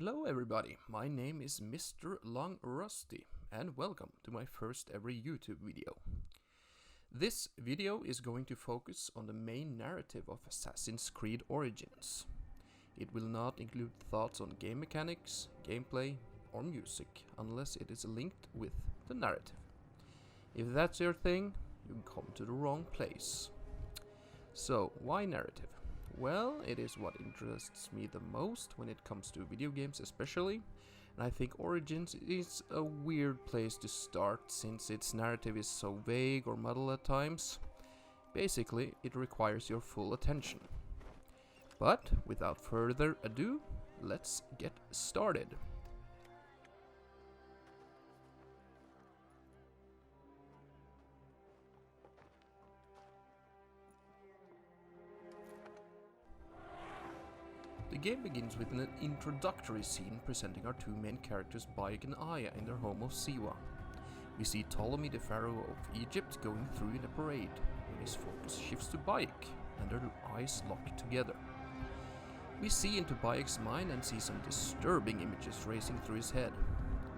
Hello everybody, my name is Mr. Long Rusty and welcome to my first ever YouTube video. This video is going to focus on the main narrative of Assassin's Creed Origins. It will not include thoughts on game mechanics, gameplay or music unless it is linked with the narrative. If that's your thing, you come to the wrong place. So, why narrative? Well, it is what interests me the most when it comes to video games especially, and I think Origins is a weird place to start since its narrative is so vague or muddled at times. Basically, it requires your full attention. But, without further ado, let's get started. The game begins with an introductory scene presenting our two main characters Bayek and Aya in their home of Siwa. We see Ptolemy the Pharaoh of Egypt going through in a parade, when his focus shifts to Bayek and their eyes lock together. We see into Bayek's mind and see some disturbing images racing through his head.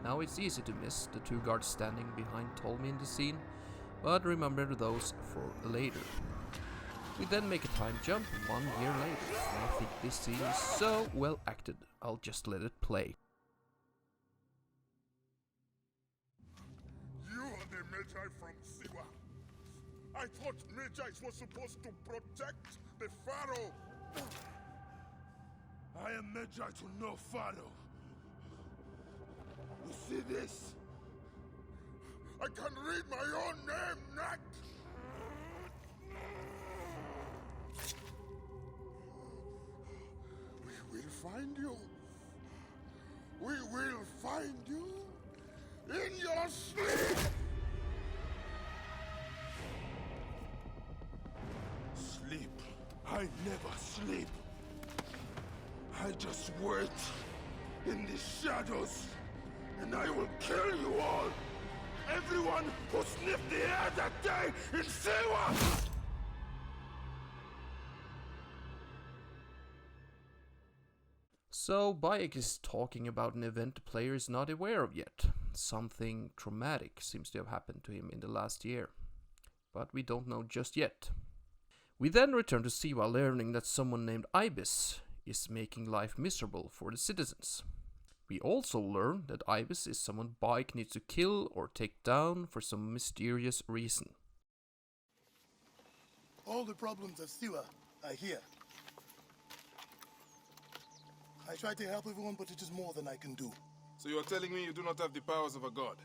Now it's easy to miss the two guards standing behind Ptolemy in the scene, but remember those for later. We then make a time jump 1 year later, and I think this scene is so well acted, I'll just let it play. You are the Magi from Siwa. I thought Magi were supposed to protect the Pharaoh. I am Magi to no Pharaoh. You see this? I can read my own name, Nat! We will find you. We will find you in your sleep. Sleep? I never sleep. I just wait in the shadows, and I will kill you all. Everyone who sniffed the air that day in Siwa! So Bayek is talking about an event the player is not aware of yet. Something traumatic seems to have happened to him in the last year. But we don't know just yet. We then return to Siwa learning that someone named Ibis is making life miserable for the citizens. We also learn that Ibis is someone Bayek needs to kill or take down for some mysterious reason. All the problems of Siwa are here. I try to help everyone, but it is more than I can do. So you are telling me you do not have the powers of a god?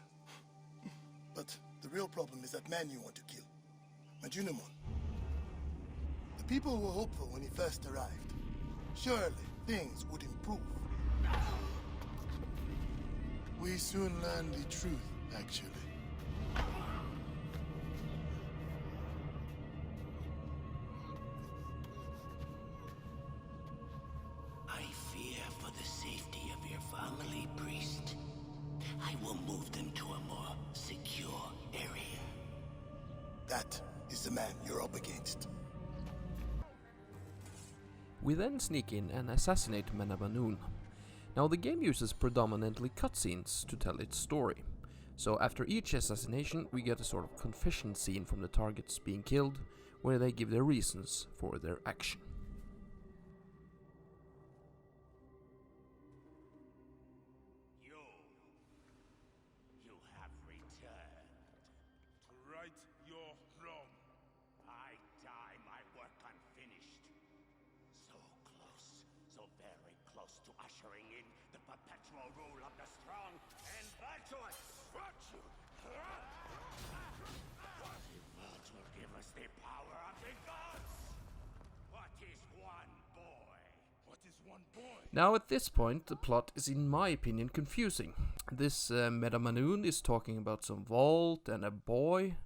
But the real problem is that man you want to kill, Majunimon. The people were hopeful when he first arrived. Surely things would improve. We soon learned the truth, actually. I fear for the safety of your family, priest. I will move them to a more secure area. That is the man you're up against. We then sneak in and assassinate Menabanoon. Now the game uses predominantly cutscenes to tell its story. So after each assassination we get a sort of confession scene from the targets being killed, where they give their reasons for their action. You have returned. To right your wrong. I die my work unfinished. So close, so very close to ushering in the perpetual rule of the strong and virtuous. Virtue! The world will give us the power of the gods. What is one boy? What is one boy? Now at this point the plot is in my opinion confusing. This Menabanoon is talking about some vault and a boy,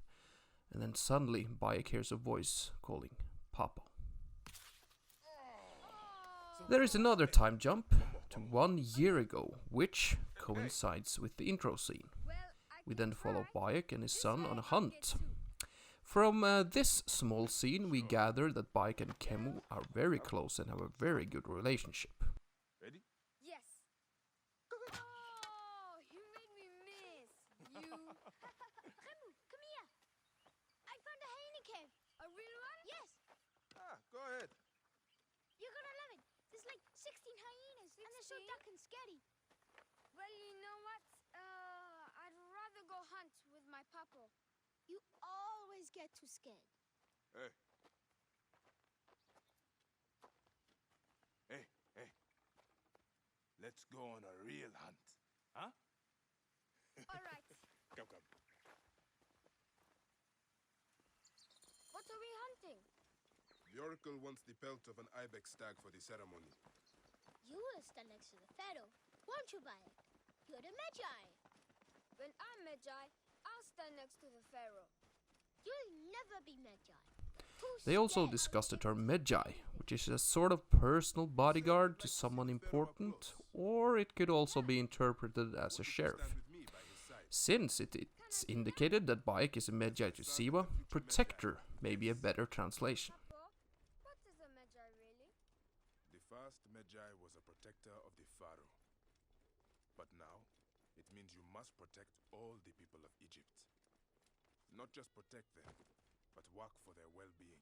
and then suddenly Bayek hears a voice calling Papa. There is another time jump to 1 year ago, which coincides with the intro scene. We then follow Bayek and his son on a hunt. From this small scene we gather that Bayek and Khemu are very close and have a very good relationship. Ready? Yes. eating hyenas, and they're so see? dark and scary. Well, you know what? I'd rather go hunt with my papa. You always get too scared. Hey. Hey, hey. Let's go on a real hunt. Huh? All right. Come, come. What are we hunting? The Oracle wants the pelt of an ibex stag for the ceremony. You will stand next to the pharaoh, won't you, Bayek? You're the Magi. When I'm Magi, I'll stand next to the pharaoh. You'll never be Magi. They also discussed the term Magi, which is a sort of personal bodyguard to someone important, or it could also be interpreted as a sheriff. Stand with me by his side. Since it's indicated that Bayek is a Magi to Siwa, protector may be a better translation. Papa, what is a Magi really? The first Magi was a protector of the Pharaoh. But now, it means you must protect all the people of Egypt. Not just protect them, but work for their well-being.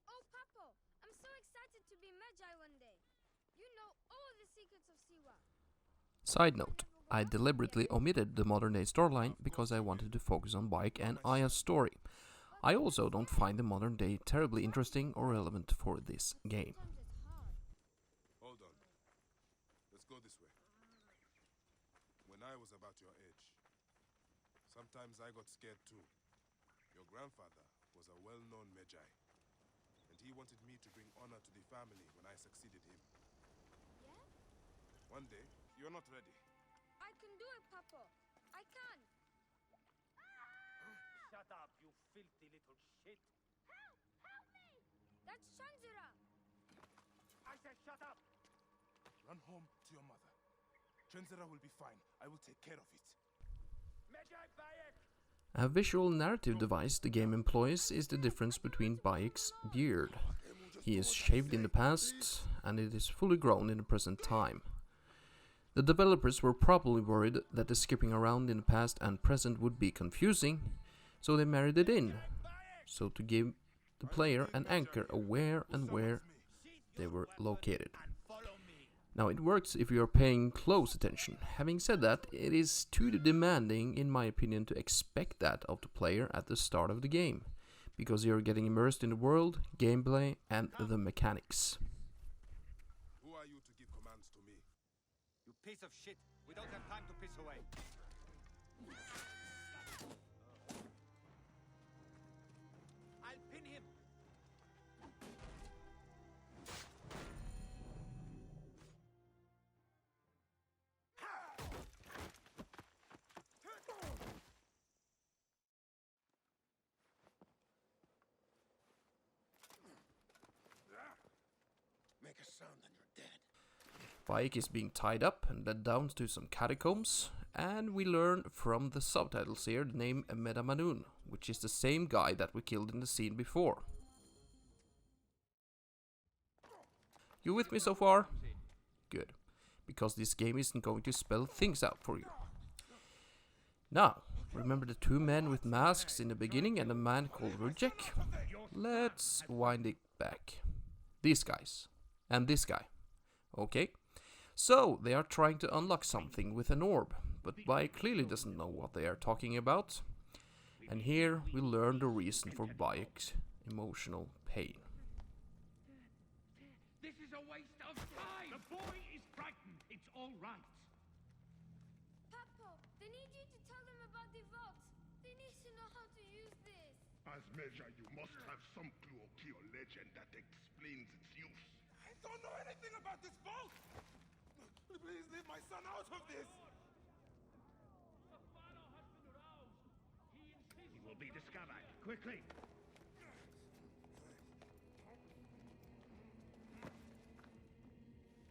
Oh, Papa, I'm so excited to be Magi one day. You know all the secrets of Siwa. Side note, I deliberately omitted the modern day storyline because I wanted to focus on Bayek and Aya's story. I also don't find the modern day terribly interesting or relevant for this game. Sometimes it's hard. Hold on. Let's go this way. When I was about your age, sometimes I got scared too. Your grandfather was a well-known Magi, and he wanted me to bring honor to the family when I succeeded him. Yeah? One day, you're not ready. I can do it, Papa. I can. Shut up, you filthy little shit! Help! Help me! That's Shanzira. I said shut up! Run home to your mother. Trenzera will be fine. I will take care of it. Magi Bayek! A visual narrative device the game employs is the difference between Bayek's beard. He is shaved in the past, and it is fully grown in the present time. The developers were probably worried that the skipping around in the past and present would be confusing, so they married it in, so to give the player an anchor of where and where they were located. Now it works if you are paying close attention. Having said that, it is too demanding in my opinion to expect that of the player at the start of the game, because you are getting immersed in the world, gameplay and the mechanics. Who are you to give commands to me? You piece of shit! We don't have time to piss away! I'll pin him! Make a sound and you're dead. Bayek is being tied up and led down to some catacombs, and we learn from the subtitles here the name Medamanun, which is the same guy that we killed in the scene before. You with me so far? Good, because this game isn't going to spell things out for you. Now, remember the two men with masks in the beginning and a man called Rujek? Let's wind it back. These guys. And this guy. Okay. So, they are trying to unlock something with an orb, but Bayek clearly doesn't know what they are talking about. And here we learn the reason for Bayek's emotional pain. This is a waste of time! The boy is frightened. It's all right. Papa, they need you to tell them about the vault. They need to know how to use this. As Magi, you must have some clue or key or legend that explains its use. I don't know anything about this vault! Please leave my son out of this! He will be discovered. Quickly!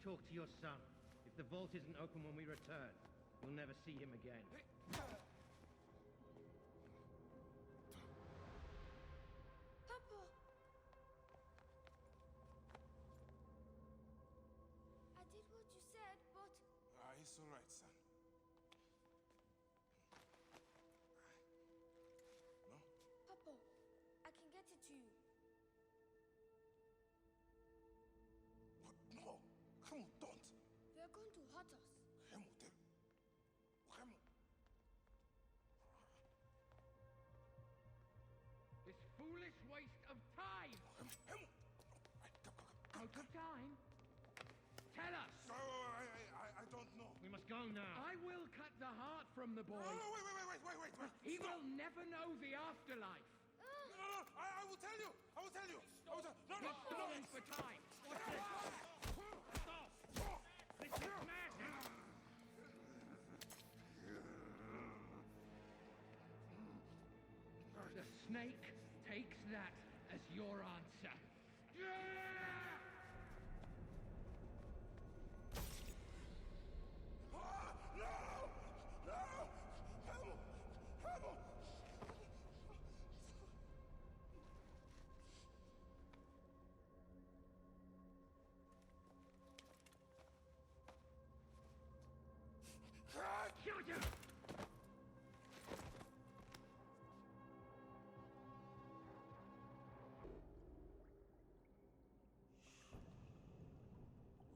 Talk to your son. If the vault isn't open when we return, you'll never see him again. Papa! I did what you said, but It's alright, son. No? Papa, I can get it to you. What? No! Come on, don't! Kotos. This foolish waste of time! Out of time? Tell us! No, I don't know. We must go now. I will cut the heart from the boy. No, wait. He will never know the afterlife. No, I will tell you. I will tell you. No. You're stalling for time. What's this? Stop! This is madness! The snake takes that as your answer.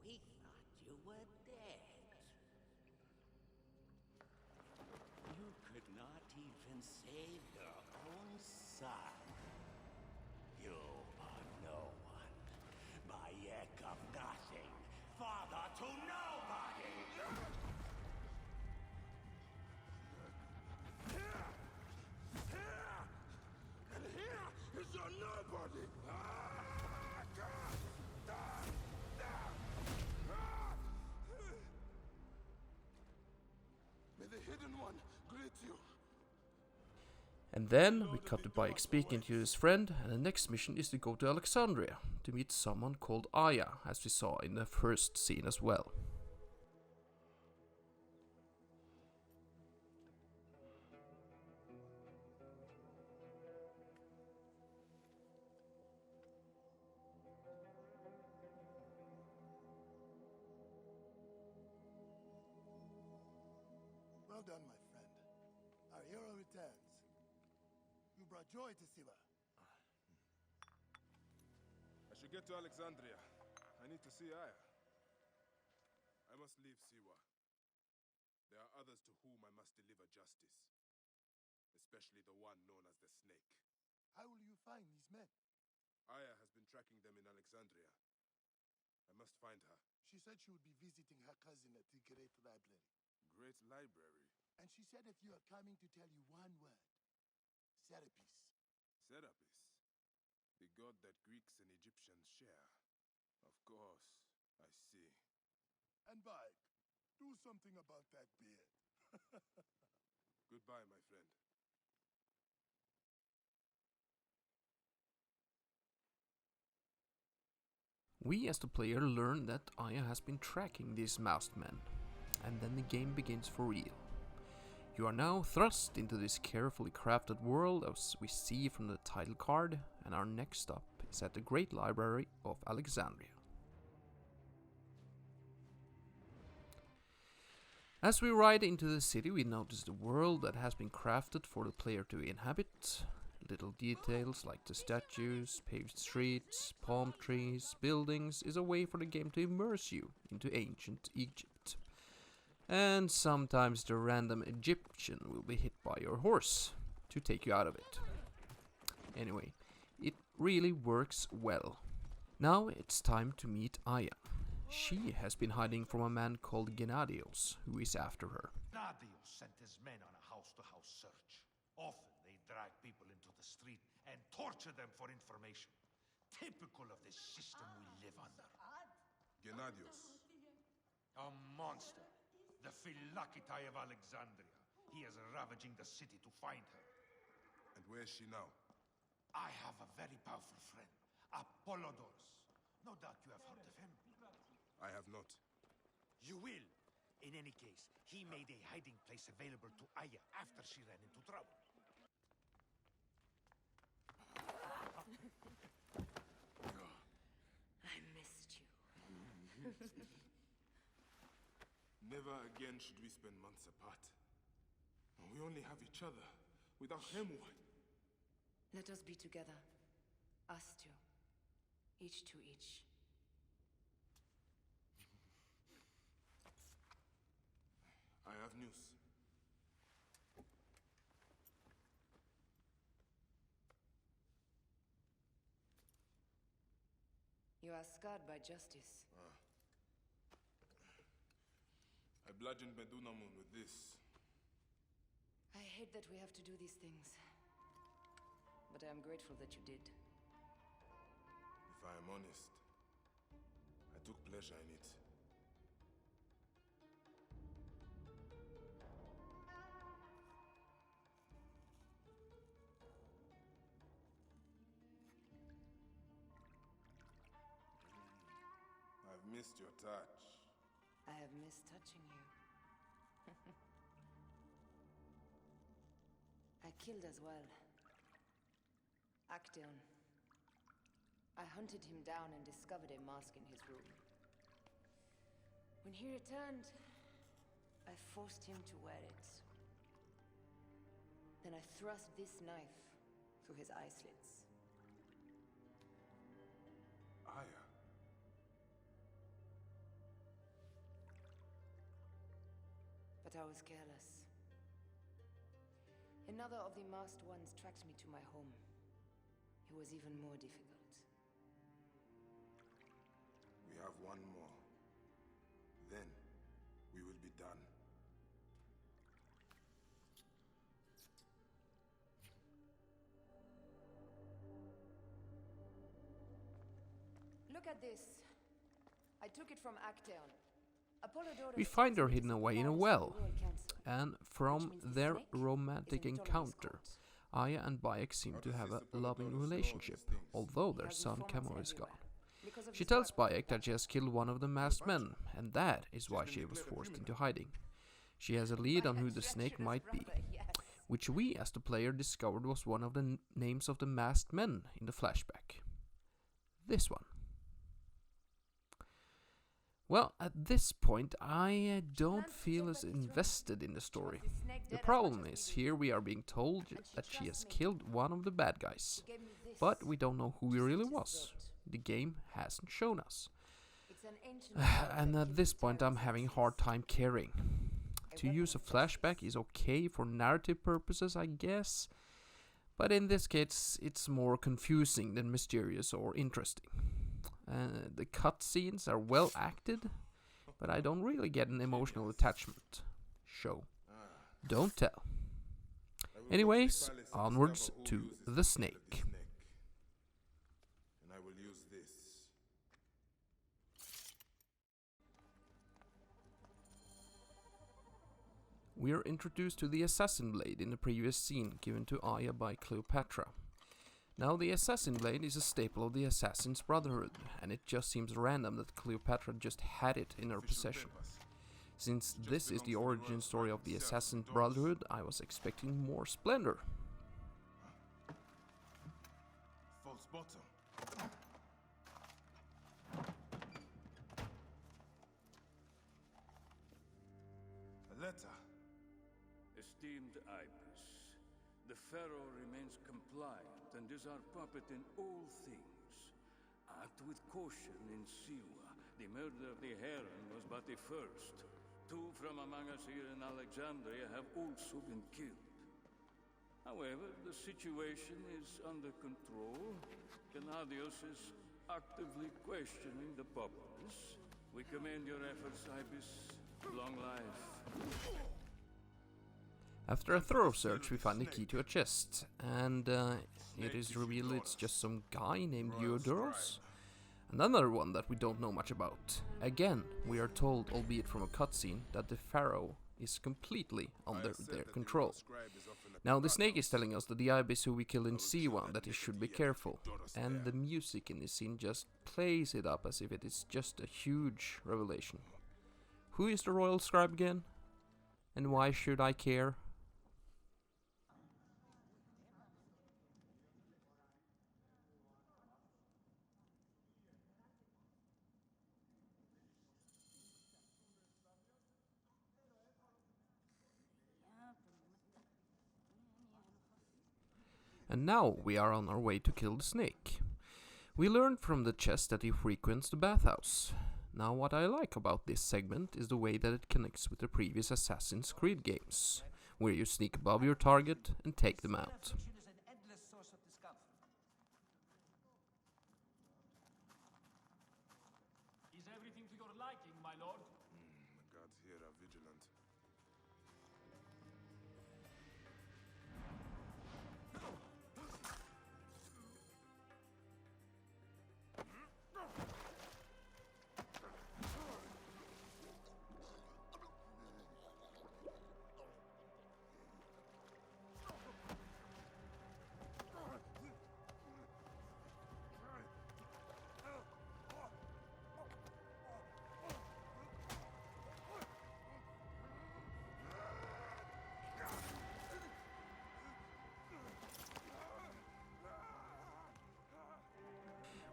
We thought you were dead. You could not even save your own son. You are no one. Bayek of nothing. Father to nobody! And here is your nobody. May the hidden one greet you. And then we cut to Bayek speaking to his friend, and the next mission is to go to Alexandria to meet someone called Aya, as we saw in the first scene as well. Well done, my friend. Our hero returns. You brought joy to Siwa. I should get to Alexandria. I need to see Aya. I must leave Siwa. There are others to whom I must deliver justice. Especially the one known as the Snake. How will you find these men? Aya has been tracking them in Alexandria. I must find her. She said she would be visiting her cousin at the Great Library. Great library. And she said if you are coming to tell you one word, Serapis. Serapis. The god that Greeks and Egyptians share. Of course, I see. And Bayek, do something about that beard. Goodbye, my friend. We as the player learn that Aya has been tracking these masked men, and then the game begins for real. You are now thrust into this carefully crafted world as we see from the title card, and our next stop is at the Great Library of Alexandria. As we ride into the city, we notice the world that has been crafted for the player to inhabit. Little details like the statues, paved streets, palm trees, buildings is a way for the game to immerse you into ancient Egypt. And sometimes the random Egyptian will be hit by your horse to take you out of it. Anyway, it really works well. Now it's time to meet Aya. She has been hiding from a man called Gennadios, who is after her. Gennadios sent his men on a house-to-house search. Often they drag people into the street and torture them for information. Typical of this system we live under. Gennadios. A monster. The Philakitai of Alexandria. He is ravaging the city to find her. And where is she now? I have a very powerful friend, Apollodorus. No doubt you have heard of him. I have not. You will. In any case, he made a hiding place available to Aya after she ran into trouble. I missed you. Never again should we spend months apart. We only have each other. Without him, what? Let us be together. Us two. Each to each. You are scarred by justice. I bludgeoned Medunamun with this. I hate that we have to do these things. But I am grateful that you did. If I am honest, I took pleasure in it. I've missed your touch. I have missed touching you. I killed as well. Actaeon. I hunted him down and discovered a mask in his room. When he returned, I forced him to wear it. Then I thrust this knife through his eye slits. Aya. But I was careless. Another of the masked ones tracked me to my home. It was even more difficult. We have one more. Then, we will be done. Look at this. I took it from Actaeon. Apollodorus We find her is hidden away in a the well, Royal Council, and which from means the their snake romantic is in Ptolemy's encounter, court. Aya and Bayek seem to have a loving relationship, although their son Camo is gone. Because of She his tells work. Bayek that she has killed one of the masked men, and that is why she was forced into hiding. She has a lead on who the snake might be, which we as the player discovered was one of the names of the masked men in the flashback. This one. Well, at this point, I don't feel as invested in the story. The problem is, here we are being told that she has killed one of the bad guys, but we don't know who he really was. The game hasn't shown us. And at this point, I'm having a hard time caring. To use a flashback is okay for narrative purposes, I guess, but in this case, it's more confusing than mysterious or interesting. The cutscenes are well acted, but I don't really get an emotional attachment. Show. Don't tell. Anyways, onwards to the snake. And I will use this. We are introduced to the assassin blade in the previous scene given to Aya by Cleopatra. Now the assassin blade is a staple of the Assassin's Brotherhood, and it just seems random that Cleopatra just had it in her possession. Since this is the origin story of the Assassin's Brotherhood, I was expecting more splendor. False bottom. A letter. Esteemed Ibis, the Pharaoh remains compliant and is our puppet in all things. Act with caution in Siwa. The murder of the Heron was but the first. 2 from among us here in Alexandria have also been killed. However, the situation is under control. Gennadios is actively questioning the populace. We commend your efforts, Ibis. Long life. After a thorough search, we find the key to a chest, and it is revealed it's just some guy named Eudoros. Another one that we don't know much about. Again, we are told, albeit from a cutscene, that the Pharaoh is completely under their control. Now the snake is telling us that the Ibis who we killed in Siwa that he should be careful, and the music in this scene just plays it up as if it is just a huge revelation. Who is the royal scribe again? And why should I care? And now we are on our way to kill the snake. We learned from the chest that he frequents the bathhouse. Now what I like about this segment is the way that it connects with the previous Assassin's Creed games, where you sneak above your target and take them out. to your liking, my lord. The gods here are vigilant.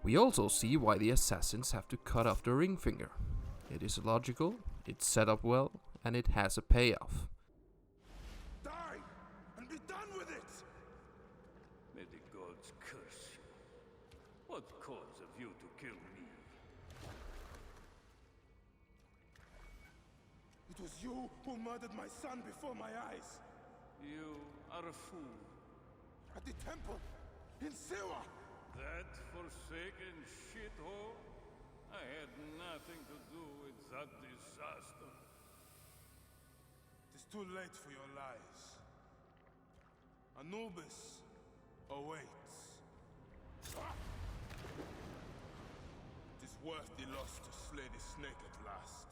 We also see why the assassins have to cut off the ring finger. It is logical, it's set up well, and it has a payoff. Die! And be done with it! May the gods curse you. What cause have you to kill me? It was you who murdered my son before my eyes! You are a fool. At the temple! In Siwa! That forsaken shithole? I had nothing to do with that disaster. It is too late for your lies. Anubis awaits. It is worth the loss to slay the snake at last.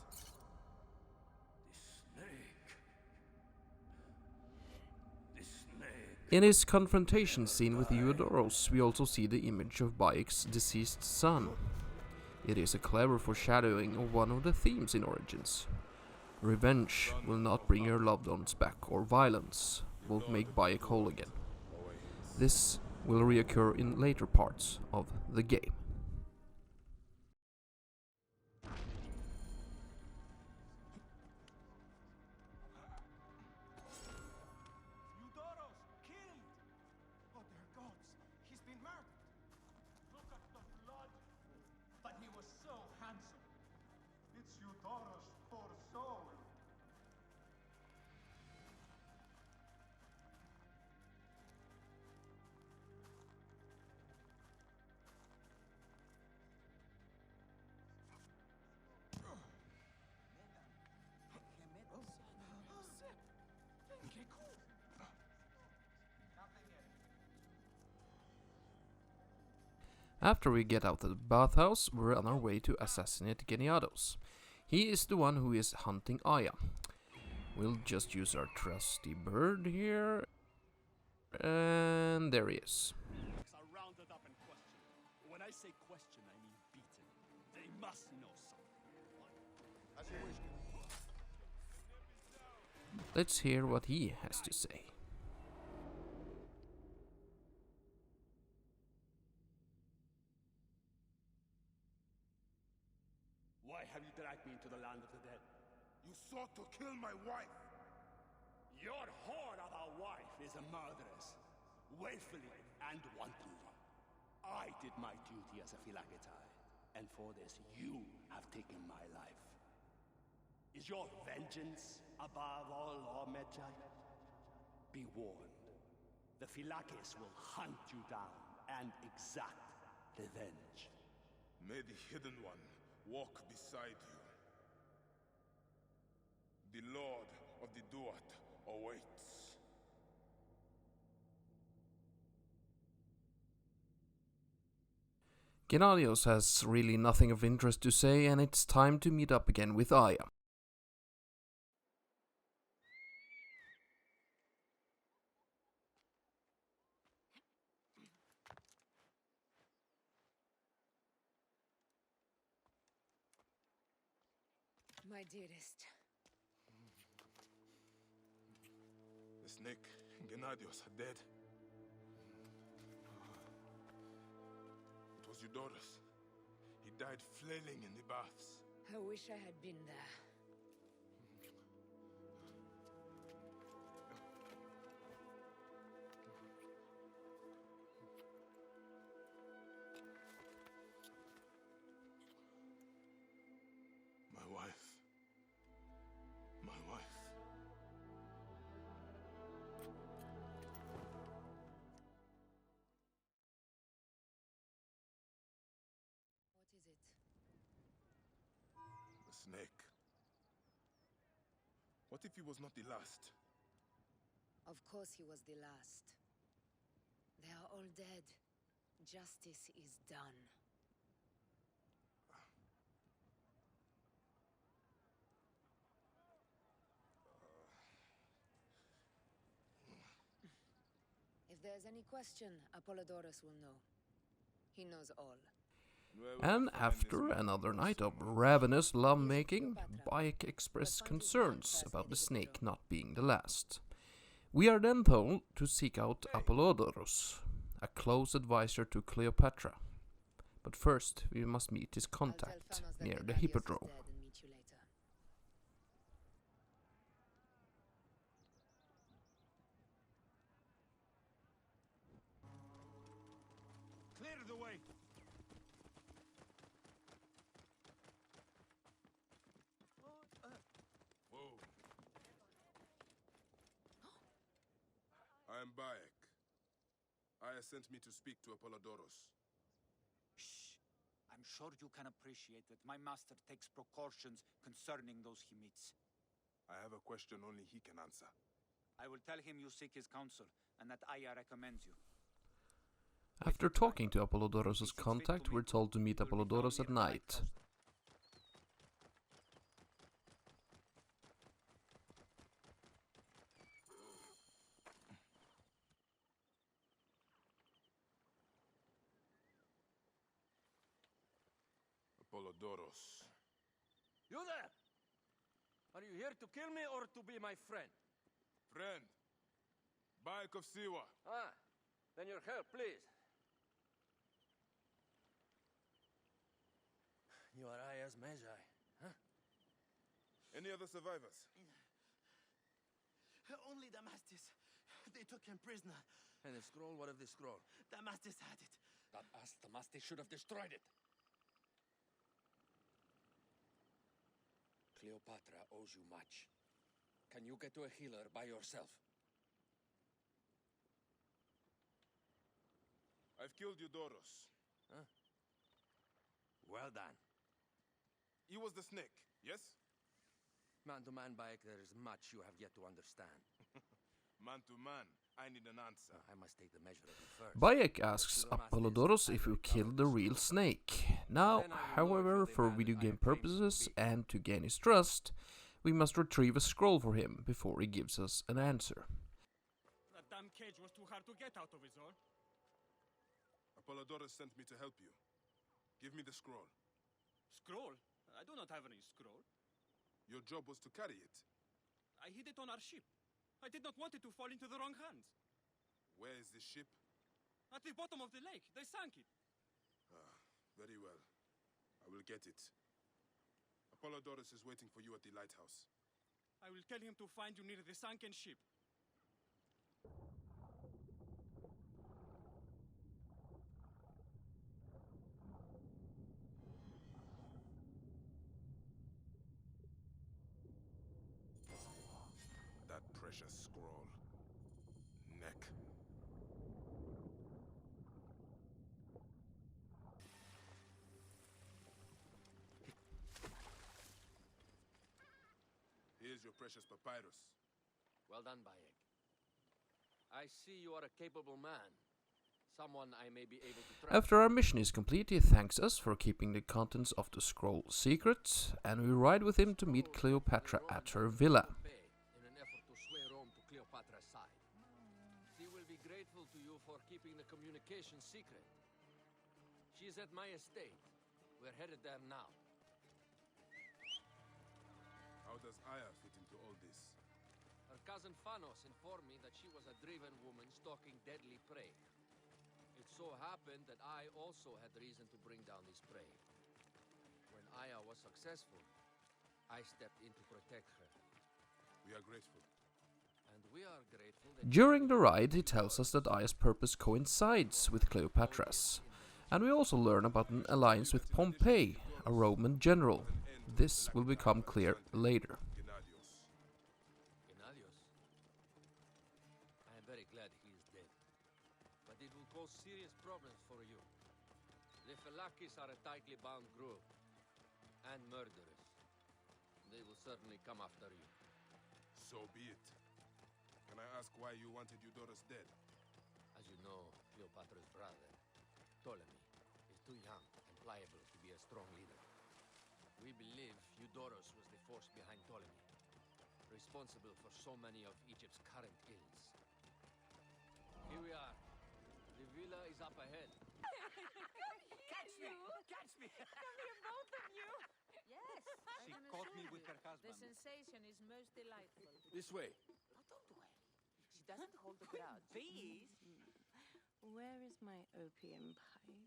The snake. The snake. In his confrontation scene with Eudoros, we also see the image of Bayek's deceased son. It is a clever foreshadowing of one of the themes in Origins. Revenge will not bring your loved ones back, or violence won't make Bayek whole again. This will reoccur in later parts of the game. Eudoros, killed! Oh, dear gods, he's been murdered. Look at the blood. But he was so handsome. It's Eudoros, poor soul. After we get out of the bathhouse, we're on our way to assassinate Geniados. He is the one who is hunting Aya. We'll just use our trusty bird here. And there he is. Are rounded up and questioned. When I say question, I mean beaten. They must know something. As you wish. Let's hear what he has to say. Why have you dragged me into the land of the dead? You sought to kill my wife! Your whore of a wife is a murderess, willfully and wantonly. I did my duty as a Phylakitai, and for this you have taken my life. Is your vengeance above all law, Medjay? Be warned. The Phylakis will hunt you down and exact revenge. May the Hidden One walk beside you. The Lord of the Duat awaits. Gennadios has really nothing of interest to say, and it's time to meet up again with Aya. My dearest. The snake, Gennadios, are dead. It was Eudoros. He died flailing in the baths. I wish I had been there. My wife. My wife. What is it? snake. What if he was not the last? Of course he was the last. They are all dead. Justice is done. If there's any question, Apollodorus will know. He knows all. And after another night of ravenous lovemaking, Bayek expressed concerns about the snake not being the last. We are then told to seek out Apollodorus, a close advisor to Cleopatra. But first, we must meet his contact near the Hippodrome. Clear the way! Whoa. I am Bayek. Aya sent me to speak to Apollodorus. Shh. I'm sure you can appreciate that my master takes precautions concerning those he meets. I have a question only he can answer. I will tell him you seek his counsel, and that Aya recommends you. After talking to Apollodorus' contact, we're told to meet Apollodorus at night. Apollodorus. You there! Are you here to kill me or to be my friend? Friend. Bayek of Siwa. Ah, then your help, please. You are Aya's Magi, huh? Any other survivors? Only Damastis. They took him prisoner. And the scroll? What of the scroll? Damastis had it. That ass Damastis should have destroyed it. Cleopatra owes you much. Can you get to a healer by yourself? I've killed Eudoros. Huh? Well done. He was the snake, yes? Man to man, Bayek, there is much you have yet to understand. Man to man, I need an answer. I must take the measure of it first. Bayek asks Apollodorus if you killed the real snake. Now, however, for video game purposes and to gain his trust, we must retrieve a scroll for him before he gives us an answer. That damn cage was too hard to get out of, is all. Apollodorus sent me to help you. Give me the scroll. Scroll? I do not have any scroll. Your job was to carry it. I hid it on our ship. I did not want it to fall into the wrong hands. Where is this ship? At the bottom of the lake. They sank it. Ah, very well. I will get it. Apollodorus is waiting for you at the lighthouse. I will tell him to find you near the sunken ship. That precious scroll. Neck. Here's your precious papyrus. Well done, Bayek. I see you are a capable man. Someone I may be able to trust. After our mission is complete, he thanks us for keeping the contents of the scroll secret, and we ride with him to meet Cleopatra at her villa. In an effort to sway Rome to Cleopatra's side. She will be grateful to you for keeping the communication secret. She is at my estate. We're headed there now. How does Aya fit into all this? Her cousin Phanos informed me that she was a driven woman stalking deadly prey. It so happened that I also had reason to bring down this prey. When Aya was successful, I stepped in to protect her. We are grateful. And we are grateful that During the ride, he tells us that Aya's purpose coincides with Cleopatra's. And we also learn about an alliance with Pompey, a Roman general. This will become clear later. Gennadios? I am very glad he is dead. But it will cause serious problems for you. The Phelakis are a tightly bound group. And murderers. They will certainly come after you. So be it. Can I ask why you wanted Eudorus dead? As you know, Cleopatra's brother, Ptolemy, is too young and pliable to be a strong leader. We believe Eudorus was the force behind Ptolemy, responsible for so many of Egypt's current ills. Here we are. The villa is up ahead. Catch me! Catch me! Come here, both of you! Yes, She I caught me understand with you. her husband. The sensation is most delightful. This way. Oh, don't dwell. She doesn't hold a grudge. Please. Where is my opium pipe?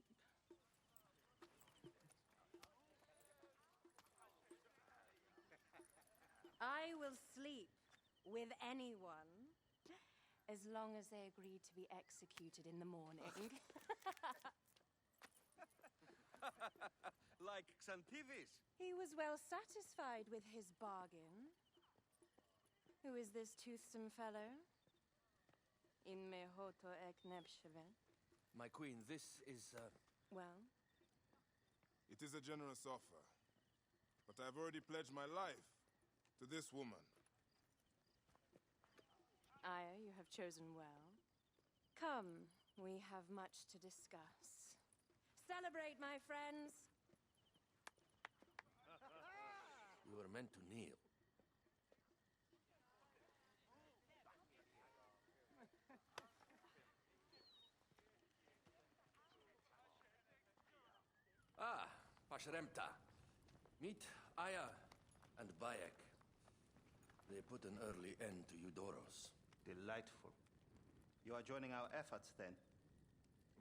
I will sleep with anyone as long as they agree to be executed in the morning. Like Xantivis. He was well satisfied with his bargain. Who is this toothsome fellow? Immehoto ek nebshevet. My queen, this is, Well? It is a generous offer. But I've already pledged my life to this woman. Aya, you have chosen well. Come, we have much to discuss. Celebrate, my friends! You were meant to kneel. Ah, Pashremta. Meet Aya and Bayek. They put an early end to Eudorus. Delightful. You are joining our efforts, then?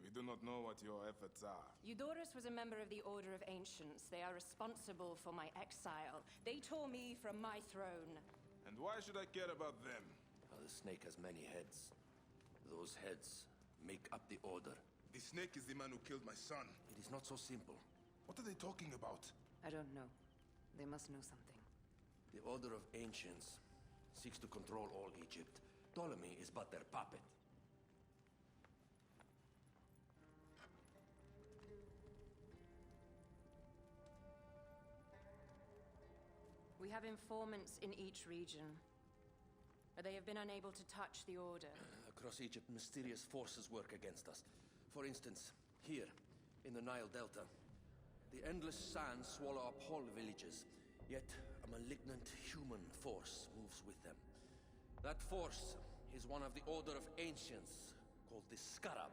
We do not know what your efforts are. Eudorus was a member of the Order of Ancients. They are responsible for my exile. They tore me from my throne. And why should I care about them? The snake has many heads. Those heads make up the Order. The snake is the man who killed my son. It is not so simple. What are they talking about? I don't know. They must know something. The Order of Ancients seeks to control all Egypt. Ptolemy is but their puppet. We have informants in each region. They have been unable to touch the Order. Across Egypt, mysterious forces work against us. For instance, here, in the Nile Delta, the endless sands swallow up whole villages, yet a malignant human force moves with them. That force is one of the Order of Ancients, called the Scarab.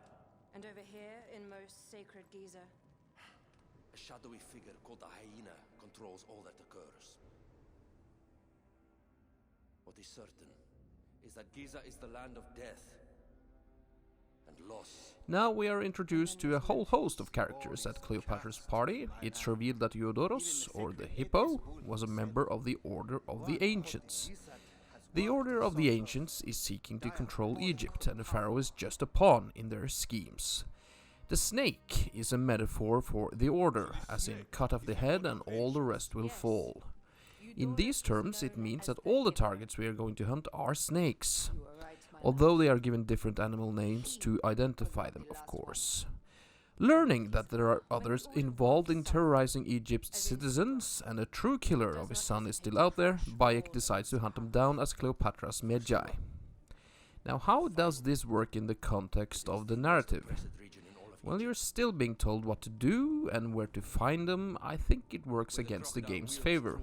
And over here, in most sacred Giza? A shadowy figure called the Hyena controls all that occurs. What is certain is that Giza is the land of death and loss. Now we are introduced to a whole host of characters at Cleopatra's party. It's revealed that Eudorus, or the Hippo, was a member of the Order of the Ancients. The Order of the Ancients is seeking to control Egypt, and the pharaoh is just a pawn in their schemes. The snake is a metaphor for the Order, as in cut off the head and all the rest will fall. In these terms, it means that all the targets we are going to hunt are snakes, although they are given different animal names to identify them, of course. Learning that there are others involved in terrorizing Egypt's citizens and a true killer of his son is still out there, Bayek decides to hunt him down as Cleopatra's Medjay. Now, how does this work in the context of the narrative? Well, you're still being told what to do and where to find them. I think it works against the game's favor.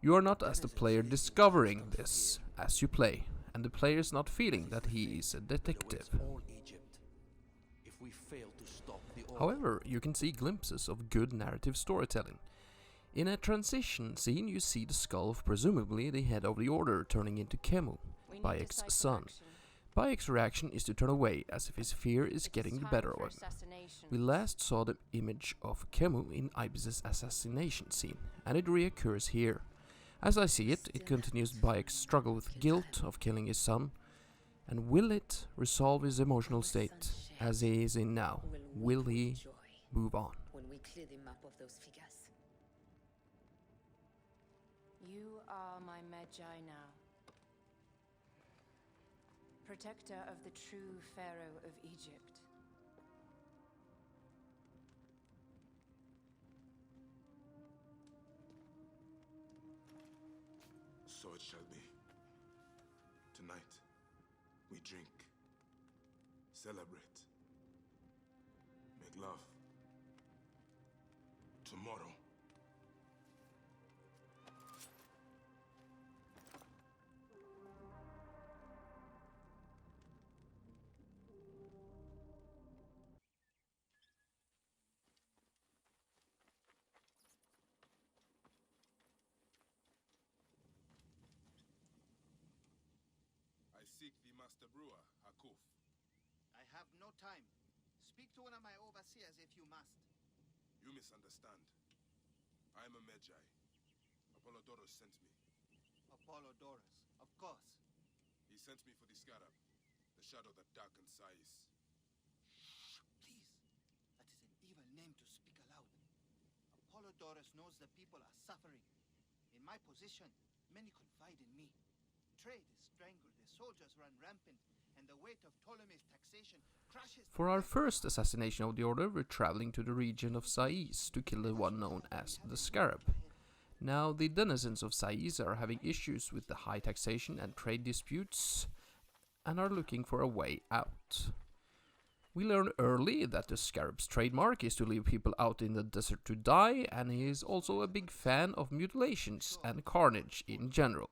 You are not, as the player, discovering this as you play, and the player is not feeling that he is a detective. However, you can see glimpses of good narrative storytelling. In a transition scene, you see the skull of presumably the head of the Order turning into Khemu, Bayek's son. Bayek's reaction is to turn away, as if his fear is getting the better of him. We last saw the image of Khemu in Ibis's assassination scene, and it reoccurs here. As I see it, it continues Bayek's struggle with guilt of killing his son. And will it resolve his emotional state as he is in now? Will he move on? When we clear the map of those figures. You are my Medjay now. Protector of the true Pharaoh of Egypt. So it shall be. Tonight, we drink, celebrate, make love. Tomorrow, I seek the Master Brewer, Hakuf. I have no time. Speak to one of my overseers if you must. You misunderstand. I am a Magi. Apollodorus sent me. Apollodorus, of course. He sent me for the Scarab, the shadow that darkens Sais. Please. That is an evil name to speak aloud. Apollodorus knows the people are suffering. In my position, many confide in me. Trade is strangled, the soldiers run rampant, and the weight of Ptolemy's taxation crushes... For our first assassination of the Order, we're traveling to the region of Sais to kill the one known as the Scarab. Now, the denizens of Sais are having issues with the high taxation and trade disputes, and are looking for a way out. We learn early that the Scarab's trademark is to leave people out in the desert to die, and he is also a big fan of mutilations and carnage in general.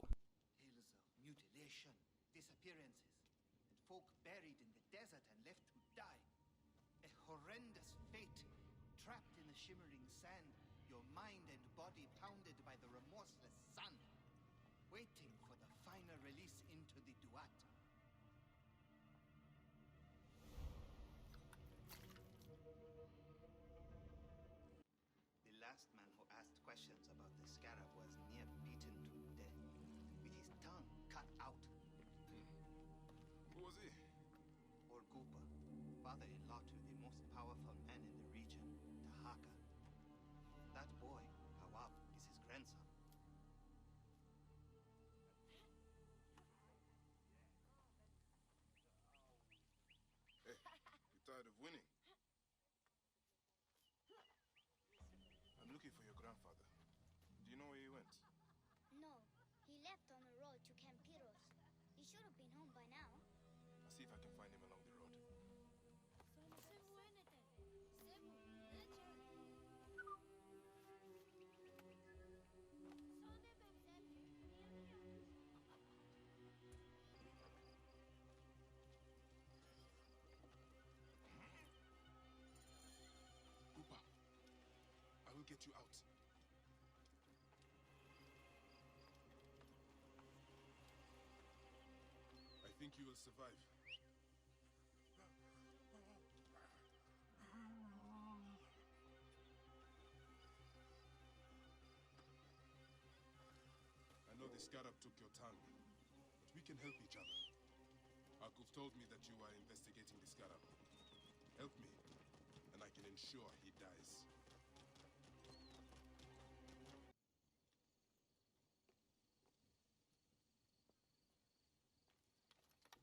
Shimmering sand, your mind and body pounded by the remorseless sun, waiting for the final release into the Duat. The last man who asked questions about the Scarab was near beaten to death, with his tongue cut out. Who was he? Orgupa, father-in-law to the most powerful man in the region, Tahaka. That boy, Hawab, is his grandson. Hey, you tired of winning? I'm looking for your grandfather. Do you know where he went? No, he left on the road to Camp Pyros. He should have been home by now. I'll see if I can find him along the road. Koopa, I will get you out. I think you will survive. I know the Scarab took your tongue, but we can help each other. Hakuf told me that you are investigating the Scarab. Help me, and I can ensure he dies.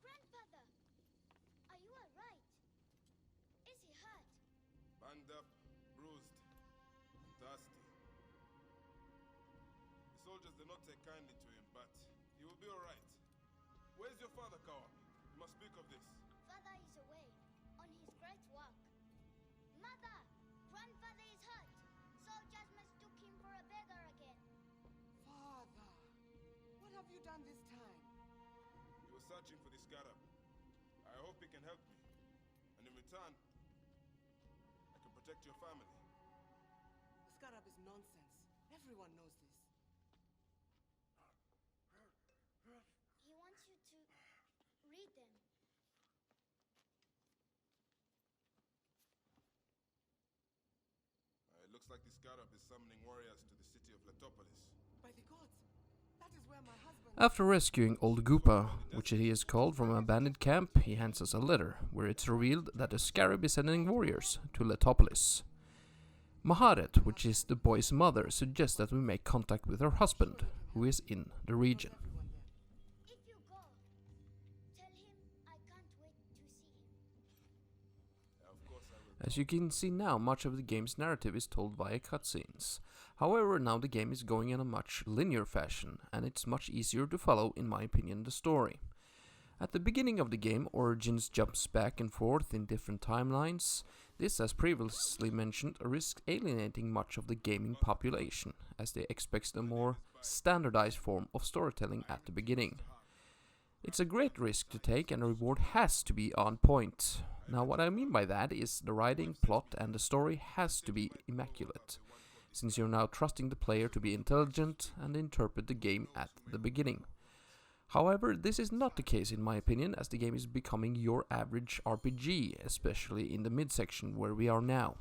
Grandfather, are you alright? Is he hurt? Banged up, bruised, thirsty. The soldiers did not take kindly to him, but he will be alright. Where's your father, Kawa? You must speak of this. Father is away, on his great walk. Mother! Grandfather is hurt. Soldiers mistook him for a beggar again. Father! What have you done this time? He was searching for the Scarab. I hope he can help me. And in return, I can protect your family. The Scarab is nonsense. Everyone knows this. He wants you to read them. It looks like the Scarab is summoning warriors to the city of Letopolis. By the gods! That is where my husband... After rescuing Old Goopa, which he is called, from an abandoned camp, he hands us a letter, where it's revealed that the Scarab is sending warriors to Letopolis. Maharet, which is the boy's mother, suggests that we make contact with her husband, who is in the region. If you go, tell him I can't wait to see him. Of course I will. As you can see now, much of the game's narrative is told via cutscenes. However, now the game is going in a much linear fashion, and it's much easier to follow, in my opinion, the story. At the beginning of the game, Origins jumps back and forth in different timelines. This, as previously mentioned, risks alienating much of the gaming population, as they expect a more standardized form of storytelling at the beginning. It's a great risk to take, and the reward has to be on point. Now, what I mean by that is the writing, plot, and the story has to be immaculate, since you're now trusting the player to be intelligent and interpret the game at the beginning. However, this is not the case in my opinion, as the game is becoming your average RPG, especially in the midsection where we are now.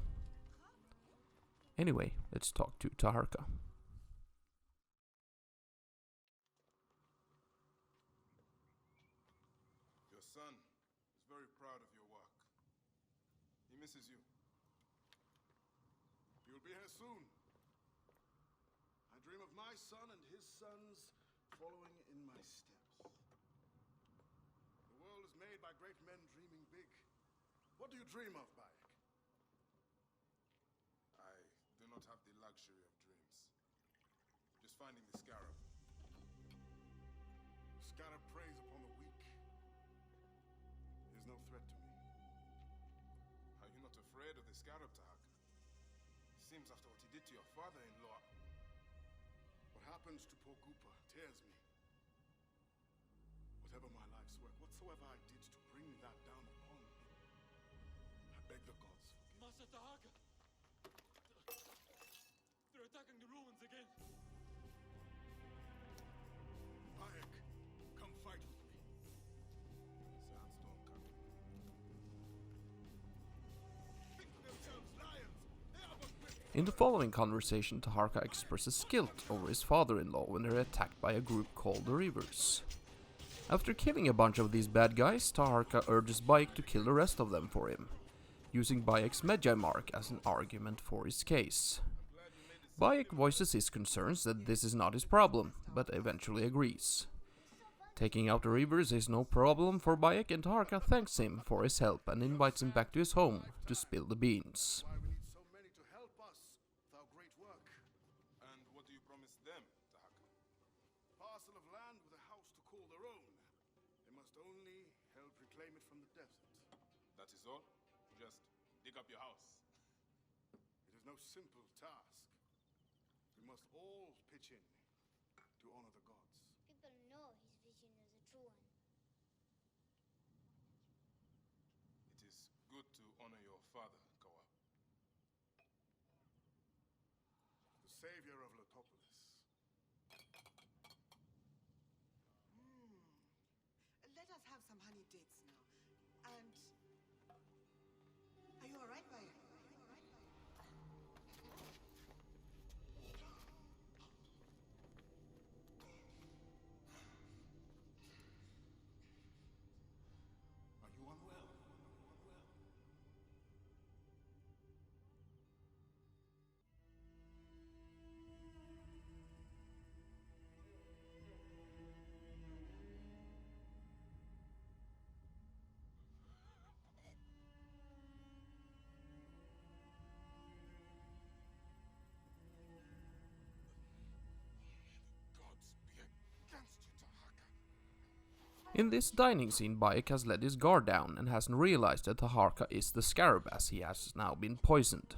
Anyway, let's talk to Taharka. Your son is very proud of your work. He misses you. You'll be here soon. I dream of my son and his sons following in my steps. The world is made by great men dreaming big. What do you dream of, Bayek? I do not have the luxury of dreams. Just finding the scarab. The scarab preys upon the weak. He is no threat to me. Are you not afraid of the scarab, Taharka? Seems after what he did to your father-in-law. What happens to poor Koopa tears me. Whatever my life's work, whatsoever I did to bring that down upon me, I beg the gods forgive. Master Taharka! They're attacking the ruins again! Bayek, come fight with me. Sandstorm coming. Think to themselves, lions! They are but women! In the following conversation, Taharka expresses guilt over his father-in-law when they're attacked by a group called the Reavers. After killing a bunch of these bad guys, Taharka urges Bayek to kill the rest of them for him, using Bayek's Medjay mark as an argument for his case. Bayek voices his concerns that this is not his problem, but eventually agrees. Taking out the Reavers is no problem for Bayek, and Taharka thanks him for his help and invites him back to his home to spill the beans. Why we need so many to help us with our great work. And what do you promise them, Taharka? Parcel of land with a house to call their own. They must only help reclaim it from the desert. That is all? Just dig up your house. It is no simple task. We must all pitch in to honor the gods. People know his vision is a true one. It is good to honor your father, Kawa. The savior of Letopolis. Let us have some honey dates now. And... Are you alright, Bayek? Are you unwell? In this dining scene, Bayek has let his guard down and hasn't realized that Taharka is the scarab, as he has now been poisoned.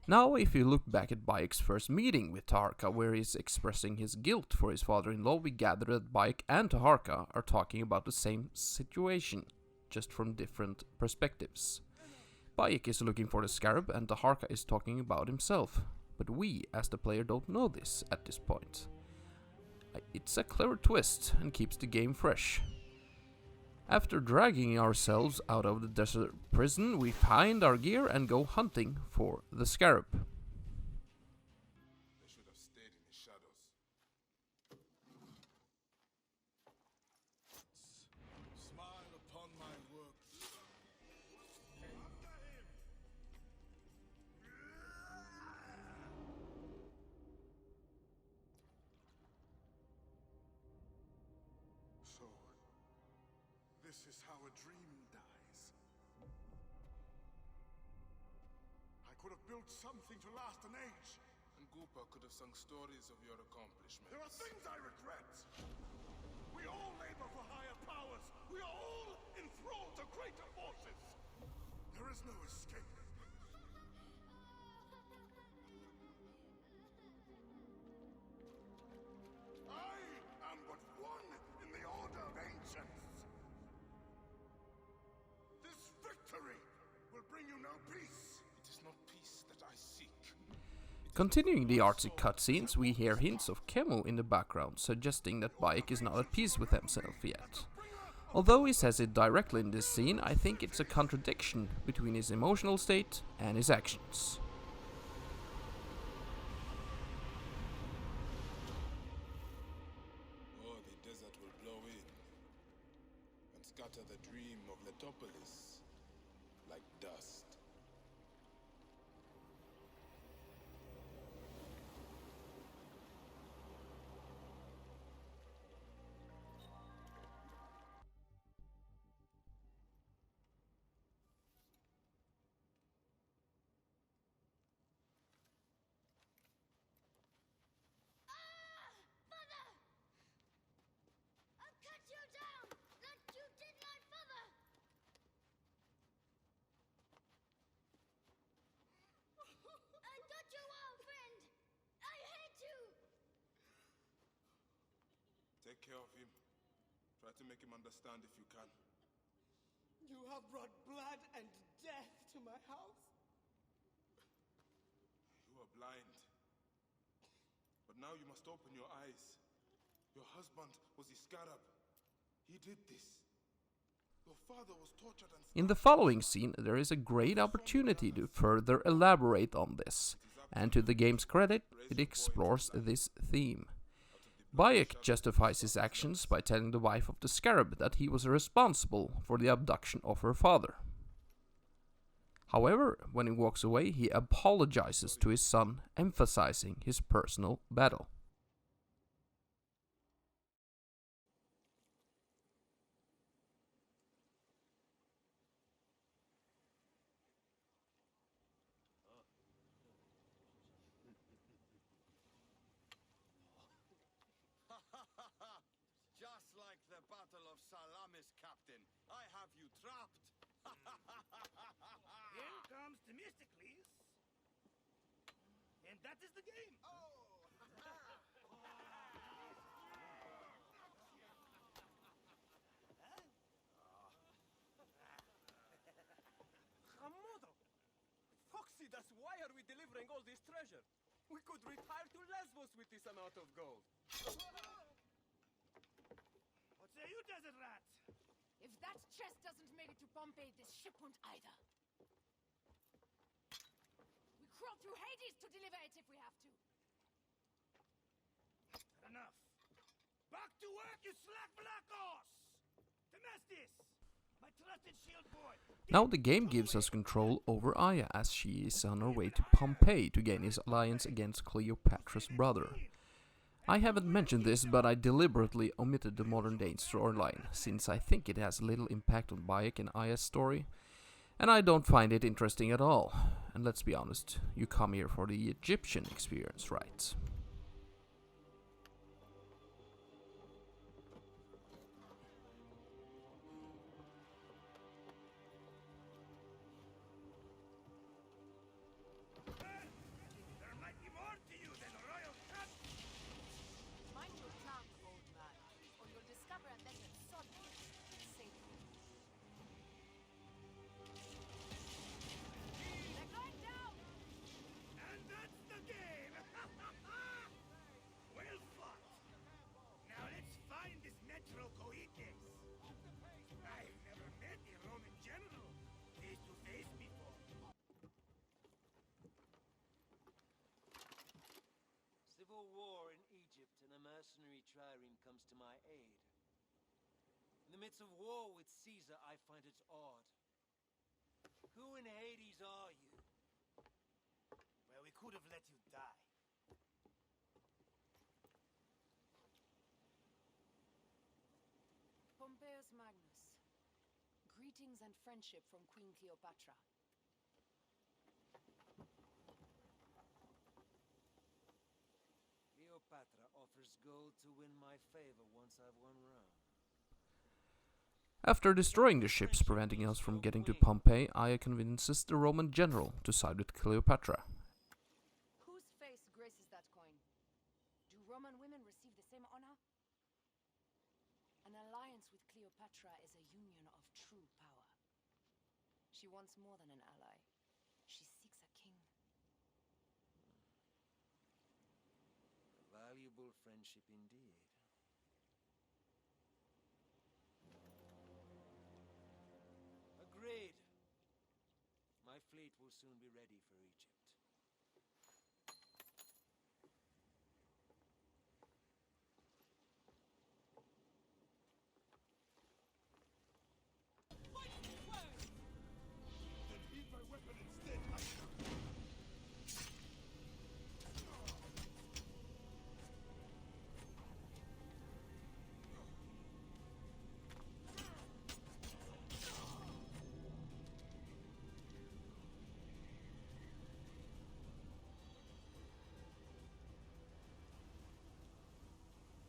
Now, if you look back at Bayek's first meeting with Taharka, where he's expressing his guilt for his father-in-law, we gather that Bayek and Taharka are talking about the same situation, just from different perspectives. Bayek is looking for the scarab and Taharka is talking about himself, but we, as the player, don't know this at this point. It's a clever twist and keeps the game fresh. After dragging ourselves out of the desert prison, we find our gear and go hunting for the scarab. They should have stayed in the shadows. Smile upon my work. So, this is how a dream dies. could have built something to last an age. And Goopa could have sung stories of your accomplishments. There are things I regret. We all labor for higher powers. We are all enthralled to greater forces. There is no escape. I am but one in the Order of Ancients. This victory will bring you no peace. It is not peace that I seek. Continuing the artsy cutscenes, we hear hints of Kemu in the background, suggesting that Bayek is not at peace with himself yet. Although he says it directly in this scene, I think it's a contradiction between his emotional state and his actions. Oh, the desert will blow in and scatter the dream of Letopolis like dust. Father! I'll cut you down, like you did my father! I thought you were a friend! I hate you! Take care of him. Try to make him understand if you can. You have brought blood and death to my house. You are blind. But now you must open your eyes. Your husband was Iskarab. He did this. Your father was tortured and In the following scene, there is a great opportunity to further elaborate on this, and to the game's credit, it explores this theme. Bayek justifies his actions by telling the wife of the Scarab that he was responsible for the abduction of her father. However, when he walks away, he apologizes to his son, emphasizing his personal battle. Just like the Battle of Salamis, Captain. I have you trapped. Here comes Themistocles. And that is the game. Hamodo! Foxidas, why are we delivering all this treasure? We could retire to Lesbos with this amount of gold. What say you, desert rat? If that chest doesn't make it to Pompeii, this ship won't either. We crawl through Hades to deliver it if we have to. Enough. Back to work, you slack black horse! Themestis! My trusted shield boy! Now the game gives us control over Aya as she is on her way to Pompeii to gain his alliance against Cleopatra's brother. I haven't mentioned this, but I deliberately omitted the modern day storyline, since I think it has little impact on Bayek and Aya's story, and I don't find it interesting at all. And let's be honest, you come here for the Egyptian experience, right? There might be more to you than a royal cut! Mind your tongue, old man, or you'll discover a lesson suddenly. Save you. They're going down! And that's the game! Well fought! Now let's find this Metro Coites. I've never met a Roman general face to face before. Civil war in Egypt and a mercenary trireme comes to my aid. In the midst of war with Caesar, I find it odd. Who in Hades are you? Well, we could have let you die. Pompeius Magnus. Greetings and friendship from Queen Cleopatra. Cleopatra offers gold to win my favor once I've won Rome. After destroying the ships preventing us from getting to Pompeii, Aya convinces the Roman general to side with Cleopatra. Whose face graces that coin? Do Roman women receive the same honor? An alliance with Cleopatra is a union of true power. She wants more than an ally. She seeks a king. A valuable friendship indeed. Agreed. My fleet will soon be ready for Egypt. Then heed my weapon instead, Aisha.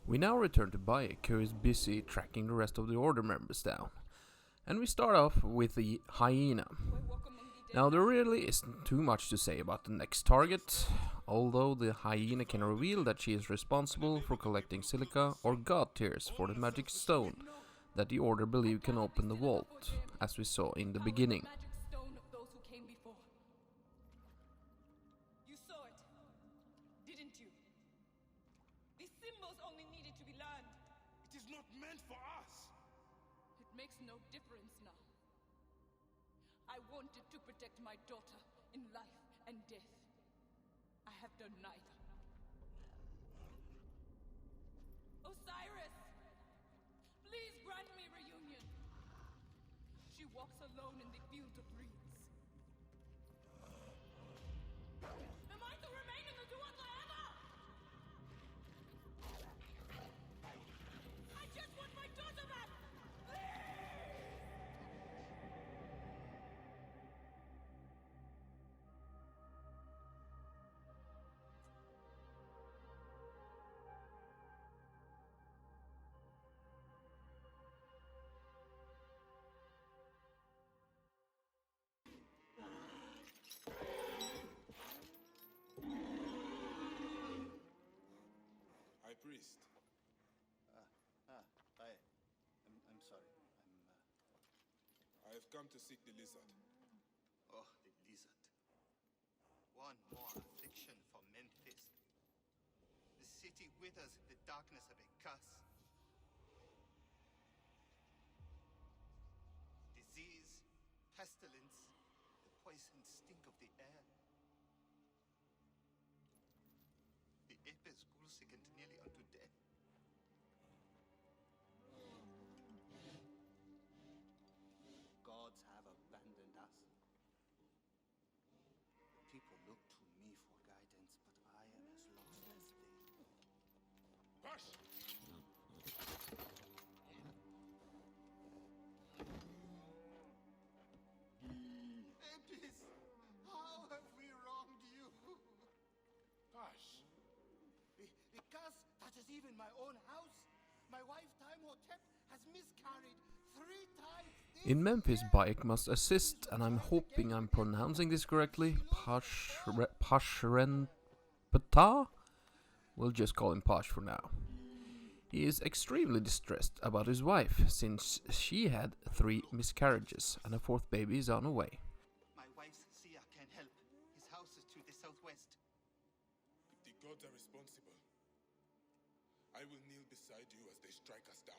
We now return to Bayek, who is busy tracking the rest of the Order members down. And we start off with the hyena. Now there really isn't too much to say about the next target, although the hyena can reveal that she is responsible for collecting silica or god tears for the magic stone that the Order believe can open the vault, as we saw in the beginning. You saw it, didn't you? These symbols only needed to be learned. It is not meant for us. It makes no difference now. I wanted to protect my daughter in life and death. I have done neither. Osiris! Please grant me reunion. She walks alone in the field of reeds. Am I to remain in the Duat forever? I just want my daughter back! High Priest. I'm sorry. I have come to seek the lizard. Oh, the lizard. One more affliction for Memphis. The city withers in the darkness of a curse. Disease, pestilence, the poison stink of the air. The apes grew sick and nearly unto death. Gods have abandoned us. The people look to me for guidance, but I am as lost as they. Hush! Apis, how have we wronged you? Hush! The curse touches even my own house. My wife, Timehotep, has miscarried 3 times. In Memphis, Bayek must assist, and I'm hoping I'm pronouncing this correctly, Pashrenptah? We'll just call him Pash for now. He is extremely distressed about his wife, since she had 3 miscarriages, and a 4th baby is on the way. My wife's seer can help. His house is to the southwest. If the gods are responsible, I will kneel beside you as they strike us down.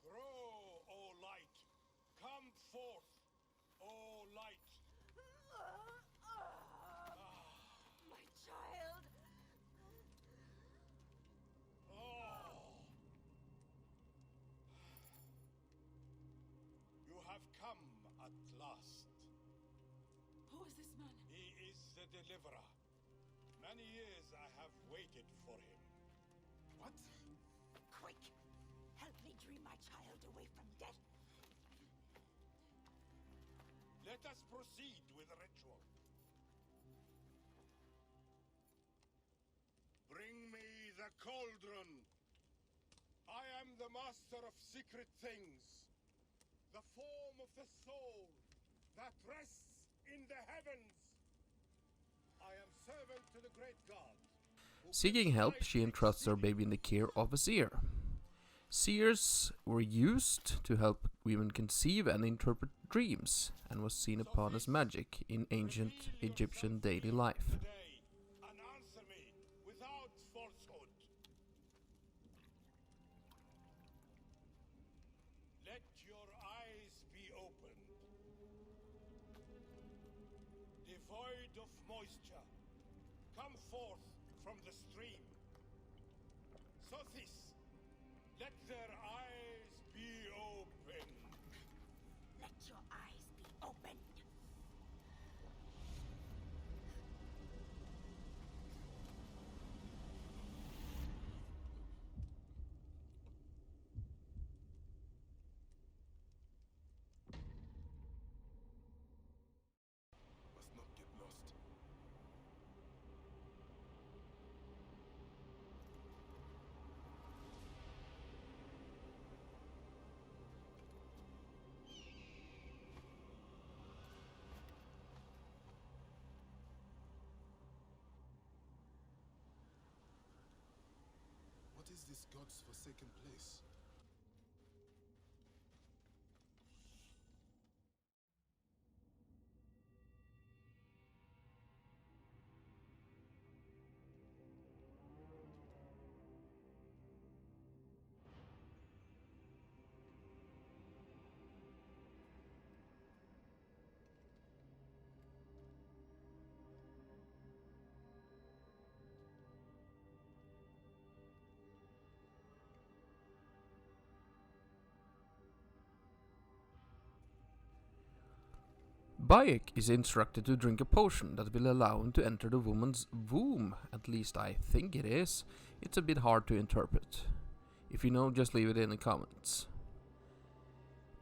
Grow, O light! Come forth, O light! My child! You have come at last. Who is this man? He is the deliverer. Many years I have waited for him. What? Quick! Help me dream my child away from death. Let us proceed with the ritual. Bring me the cauldron. I am the master of secret things. The form of the soul that rests in the heavens. I am servant to the great god. Seeking help, she entrusts her baby in the care of a seer. Seers were used to help women conceive and interpret dreams, and was seen upon as magic in ancient Egyptian daily life. And answer me without falsehood. Let your eyes be opened. Devoid of moisture, come forth from the stream. Sothis, let their eyes be opened. Let your eyes be opened. Must not get lost. What is this god's forsaken place? Bayek is instructed to drink a potion that will allow him to enter the woman's womb. At least I think it is. It's a bit hard to interpret. If you know, just leave it in the comments.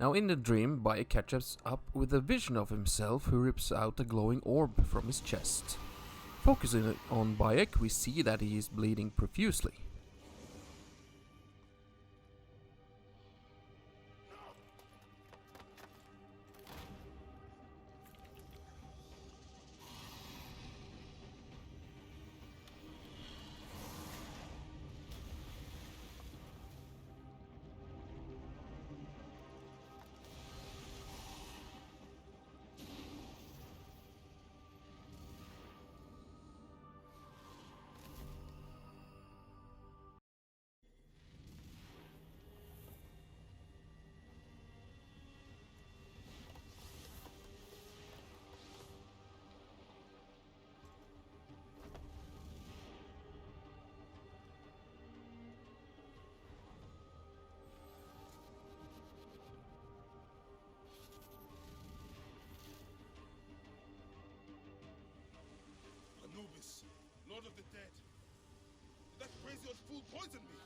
Now in the dream, Bayek catches up with a vision of himself who rips out a glowing orb from his chest. Focusing on Bayek, we see that he is bleeding profusely. Anubis, Lord of the Dead. That crazy old fool poisoned me.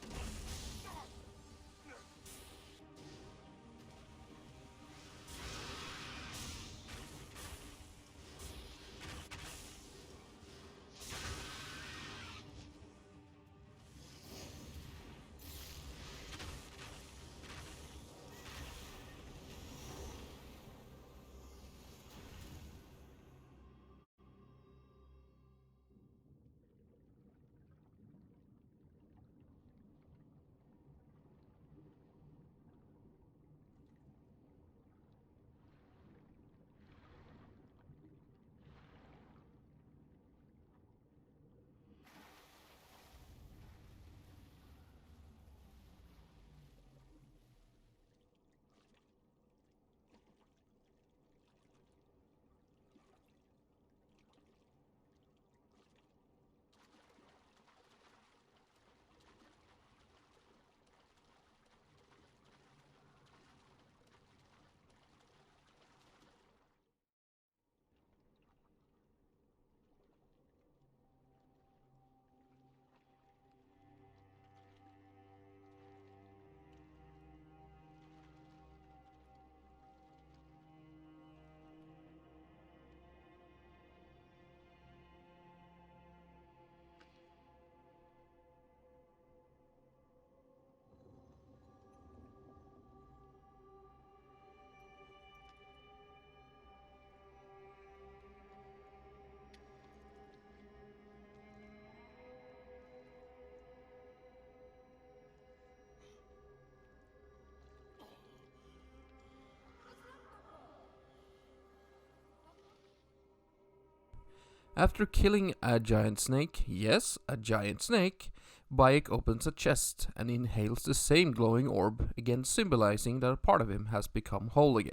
After killing a giant snake, yes, a giant snake, Bayek opens a chest and inhales the same glowing orb, again symbolizing that a part of him has become whole again.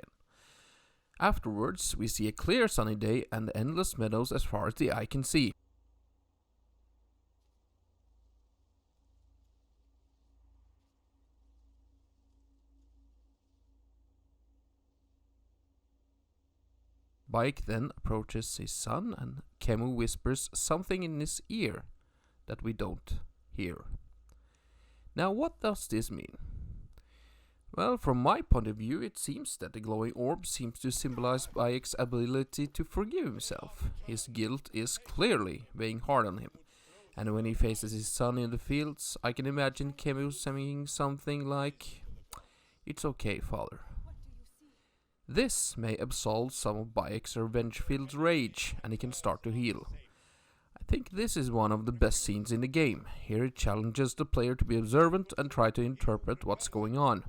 Afterwards, we see a clear sunny day and endless meadows as far as the eye can see. Bayek then approaches his son and Khemu whispers something in his ear that we don't hear. Now what does this mean? Well, from my point of view, it seems that the glowing orb seems to symbolize Bayek's ability to forgive himself. His guilt is clearly weighing hard on him. And when he faces his son in the fields, I can imagine Khemu saying something like, "It's okay, father." This may absolve some of Bayek's revenge-filled rage, and he can start to heal. I think this is one of the best scenes in the game. Here it challenges the player to be observant and try to interpret what's going on.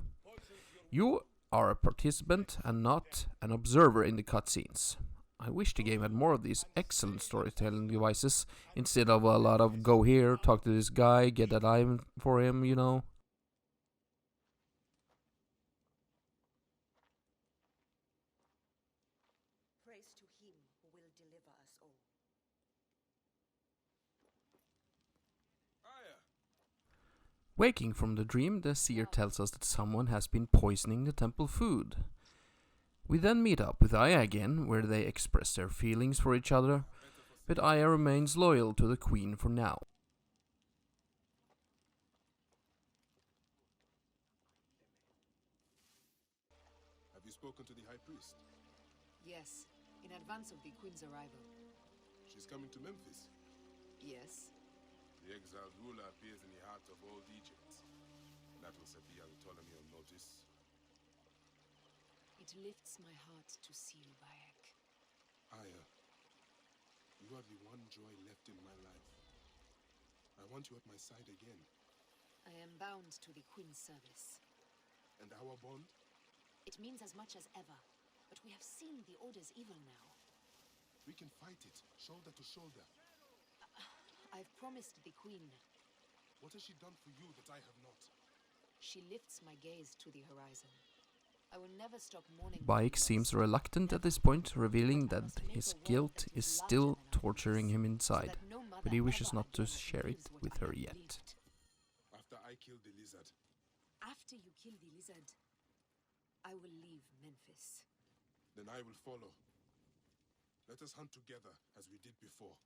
You are a participant and not an observer in the cutscenes. I wish the game had more of these excellent storytelling devices, instead of a lot of go here, talk to this guy, get that item for him, you know. Praise to him who will deliver us all. Waking from the dream, the seer tells us that someone has been poisoning the temple food. We then meet up with Aya again, where they express their feelings for each other, but Aya remains loyal to the queen for now. Have you spoken to the High Priest? Yes, in advance of the Queen's arrival. She's coming to Memphis. Yes. The exiled ruler appears in the heart of old Egypt. That will set the young Ptolemy on notice. It lifts my heart to see you, Bayek. Aya, you are the one joy left in my life. I want you at my side again. I am bound to the Queen's service. And our bond? It means as much as ever, but we have seen the Order's evil now. We can fight it, shoulder to shoulder. I've promised the Queen. What has she done for you that I have not? She lifts my gaze to the horizon. I will never stop mourning. Bayek seems reluctant at this point, revealing that his guilt is still torturing him inside, but he wishes not to share it with her yet. After I killed the lizard. After you kill the lizard, I will leave Memphis. Then I will follow. Let us hunt together as we did before.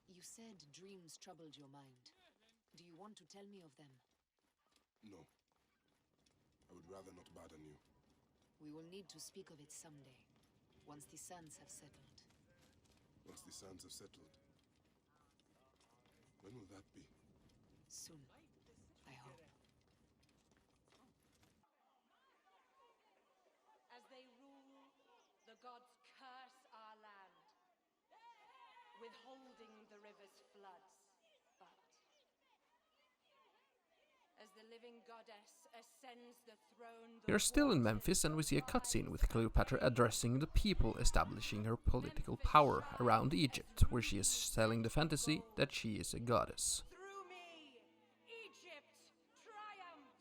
You said dreams troubled your mind. Do you want to tell me of them? No. I would rather not burden you. We will need to speak of it someday, once the sands have settled. Once the sands have settled? When will that be? Soon, I hope. As they rule, the gods curse our land, withholding the river's floods. But as the living goddess ascends the throne... We are still in Memphis, and we see a cutscene with Cleopatra addressing the people, establishing her political power around Egypt, where she is selling the fantasy that she is a goddess. Through me, Egypt triumphs!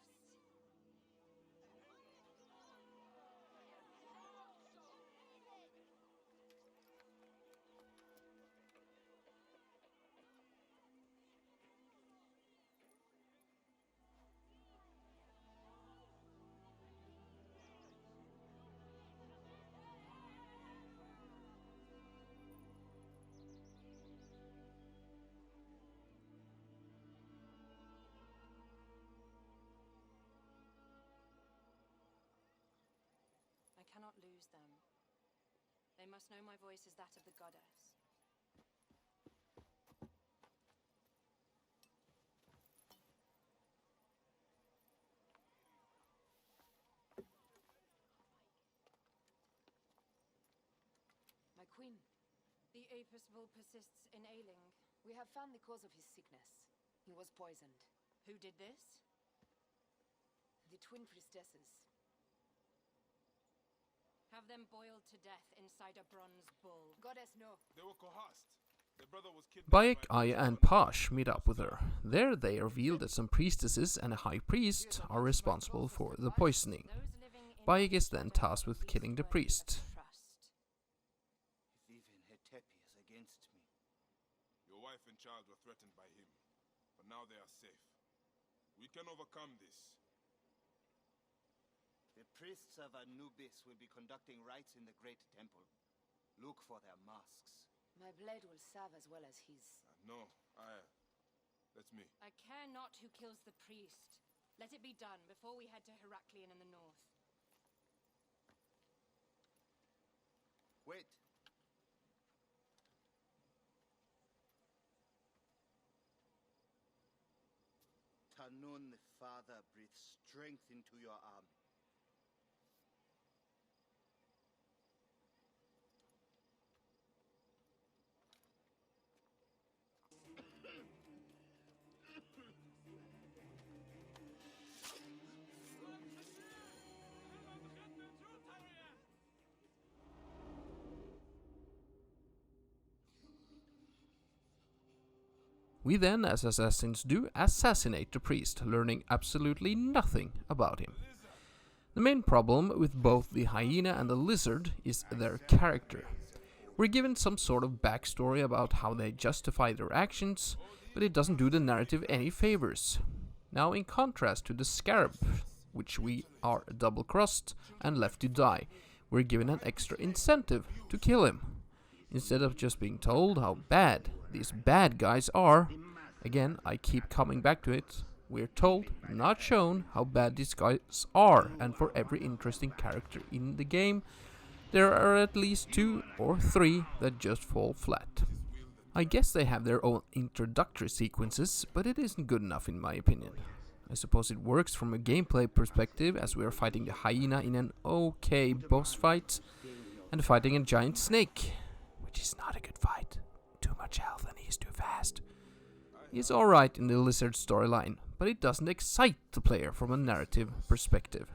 I cannot lose them. They must know my voice is that of the goddess. My queen. The Apis bull persists in ailing. We have found the cause of his sickness. He was poisoned. Who did this? The twin priestesses. How have them boiled to death inside a bronze bull. Goddess, no. They were coerced. Their brother was kidnapped. Bayek, Aya, and Pash meet up with her. There they reveal that some priestesses and a high priest are responsible for the poisoning. Bayek is then tasked with killing the priest. Even Hetepi is against me. Your wife and child were threatened by him, but now they are safe. We can overcome this. The priests of Anubis will be conducting rites in the Great Temple. Look for their masks. My blade will serve as well as his. No, that's me. I care not who kills the priest. Let it be done before we head to Heraklion in the north. Wait. Tanun the Father breathes strength into your army. We then, as assassins do, assassinate the priest, learning absolutely nothing about him. The main problem with both the hyena and the lizard is their character. We're given some sort of backstory about how they justify their actions, but it doesn't do the narrative any favors. Now, in contrast to the scarab, which we are double-crossed and left to die, we're given an extra incentive to kill him. Instead of just being told how bad these bad guys are, again, I keep coming back to it, we're told, not shown, how bad these guys are, and for every interesting character in the game, there are at least 2 or 3 that just fall flat. I guess they have their own introductory sequences, but it isn't good enough in my opinion. I suppose it works from a gameplay perspective, as we are fighting the hyena in an okay boss fight, and fighting a giant snake, which is not a good fight. Too much health and he's too fast. He's alright in the lizard storyline, but it doesn't excite the player from a narrative perspective.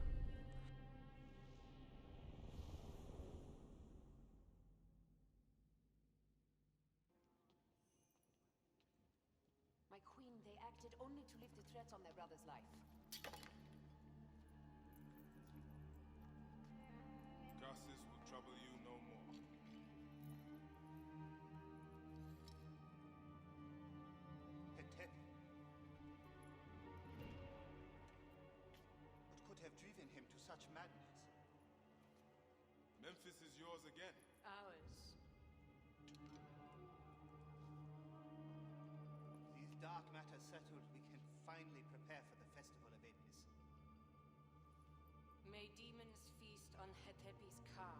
My queen, they acted only to lift the threat on their brother's life. Curses will trouble you no more. Hetepi. What could have driven him to such madness? Memphis is yours again. Ours. These dark matters settled, we can finally prepare for the festival of Apis. May demons feast on Hetepi's car.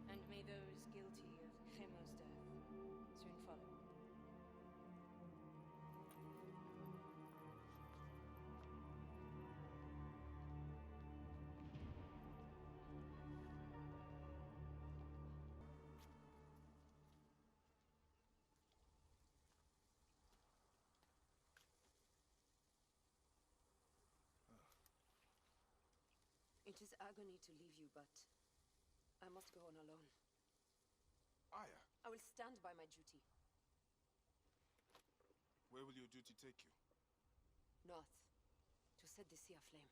And may those guilty of Chemo's death soon follow. It is agony to leave you, but I must go on alone. Aya, I will stand by my duty. where will your duty take you? North, to set the sea aflame.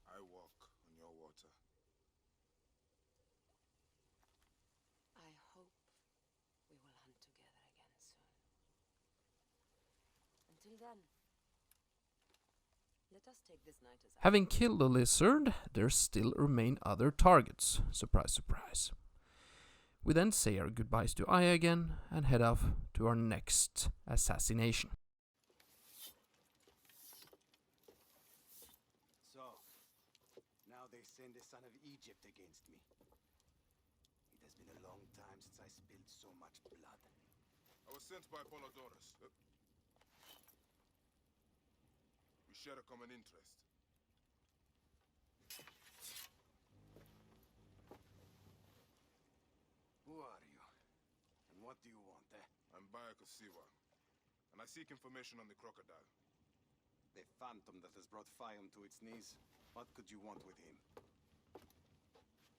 I walk on your water. I hope we will hunt together again soon. Until then, let us take this night as Having killed the lizard, there still remain other targets. Surprise, surprise. We then say our goodbyes to Aya again and head off to our next assassination. So, now they send the son of Egypt against me. It has been a long time since I spilled so much blood. I was sent by Polydorus. We share a common interest. do you want, eh? I'm Bayek of Siwa, and I seek information on the crocodile. The phantom that has brought Fayum to its knees. What could you want with him?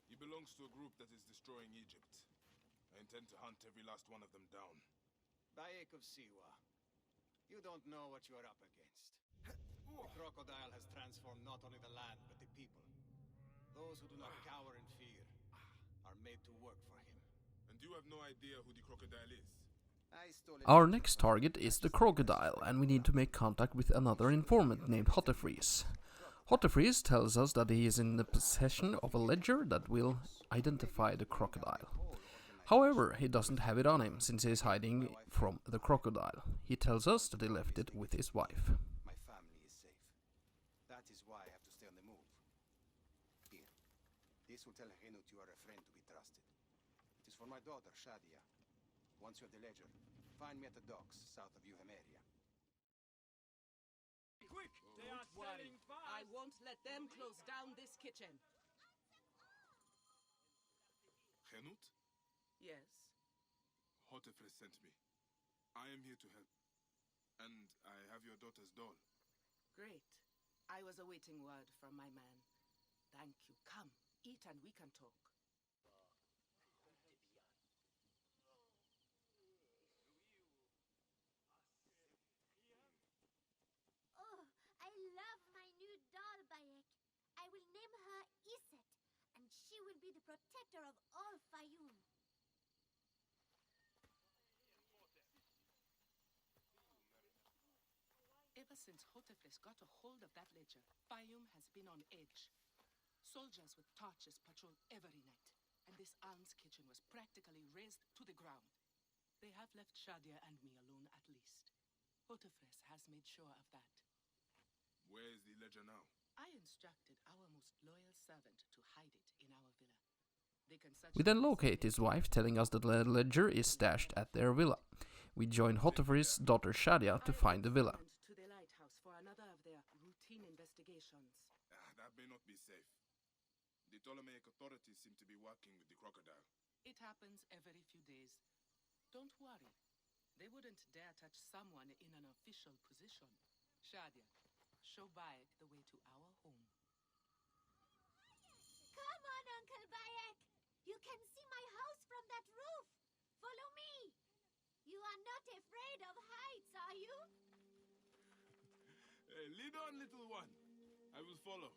He belongs to a group that is destroying Egypt. I intend to hunt every last one of them down. Bayek of Siwa, you don't know what you are up against. The crocodile has transformed not only the land, but the people. Those who do not cower in fear are made to work for him. And you have no idea who the crocodile is? Our next target is the crocodile, and we need to make contact with another informant named Hotefries. Hotefries tells us that he is in the possession of a ledger that will identify the crocodile. However, he doesn't have it on him, since he is hiding from the crocodile. He tells us that he left it with his wife. My family is safe. That is why I have to stay on the move. Here. This will tell Henut you are a friend to be trusted. It is for my daughter, Shadia. Once you have the ledger, find me at the docks south of Euhemeria. Quick! They are selling fast! I won't let them close down this kitchen. Henut? Yes? Hotefres sent me. I am here to help. And I have your daughter's doll. Great. I was awaiting word from my man. Thank you. Come, eat and we can talk. Oh, I love my new doll, Bayek. I will name her Iset, and she will be the protector of all Fayum. Ever since Hotefres got a hold of that ledger, Fayum has been on edge. Soldiers with torches patrol every night, and this alms kitchen was practically razed to the ground. They have left Shadia and me alone at least. Hotefres has made sure of that. Where is the ledger now? I instructed our most loyal servant to hide it in our villa. They can search We then locate his wife, telling us that the ledger is stashed at their villa. We join Hotefres' daughter Shadia to find the villa. to the lighthouse for another of their routine investigations. That may not be safe. The Ptolemaic authorities seem to be working with the crocodile. It happens every few days. Don't worry. They wouldn't dare touch someone in an official position. Shadia, show Bayek the way to our home. Come on, Uncle Bayek. You can see my house from that roof. Follow me. You are not afraid of heights, are you? Lead on, little one. I will follow.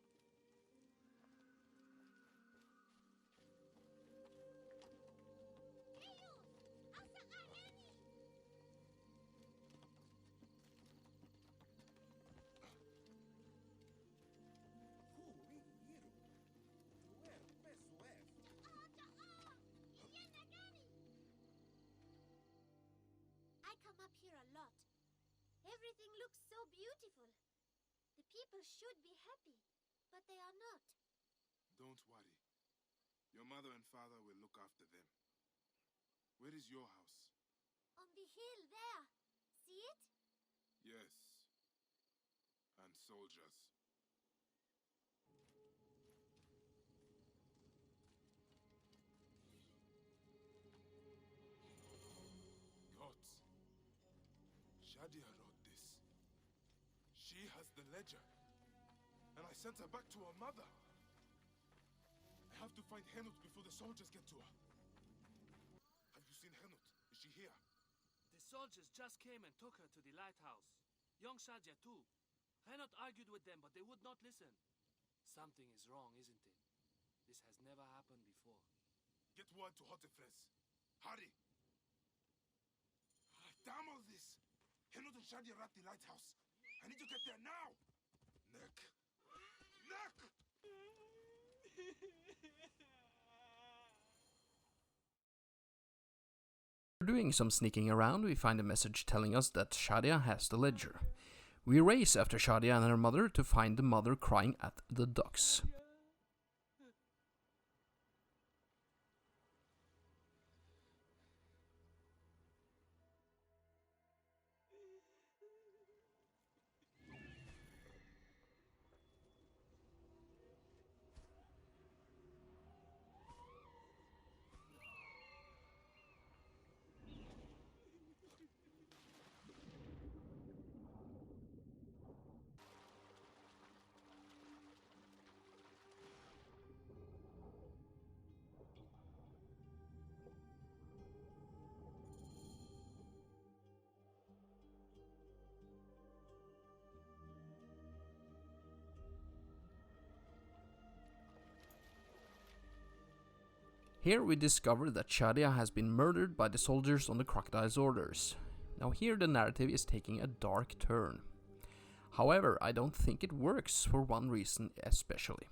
I come up here a lot. Everything looks so beautiful. The people should be happy, but they are not. Don't worry. Your mother and father will look after them. Where is your house? On the hill there. See it? Yes. And soldiers. Gods. Shadia wrote this. She has the ledger. And I sent her back to her mother. I have to find Henut before the soldiers get to her. Have you seen Henut? Is she here? The soldiers just came and took her to the lighthouse. Young Shadia too. Henut argued with them, but they would not listen. Something is wrong, isn't it? This has never happened before. Get word to Hotefres. Hurry! Damn all this! Henut and Shadia are at the lighthouse. I need to get there now! Neck! Neck! After doing some sneaking around, we find a message telling us that Shadia has the ledger. We race after Shadia and her mother to find the mother crying at the docks. Here we discover that Shadia has been murdered by the soldiers on the crocodile's orders. Now here the narrative is taking a dark turn. However, I don't think it works for one reason especially.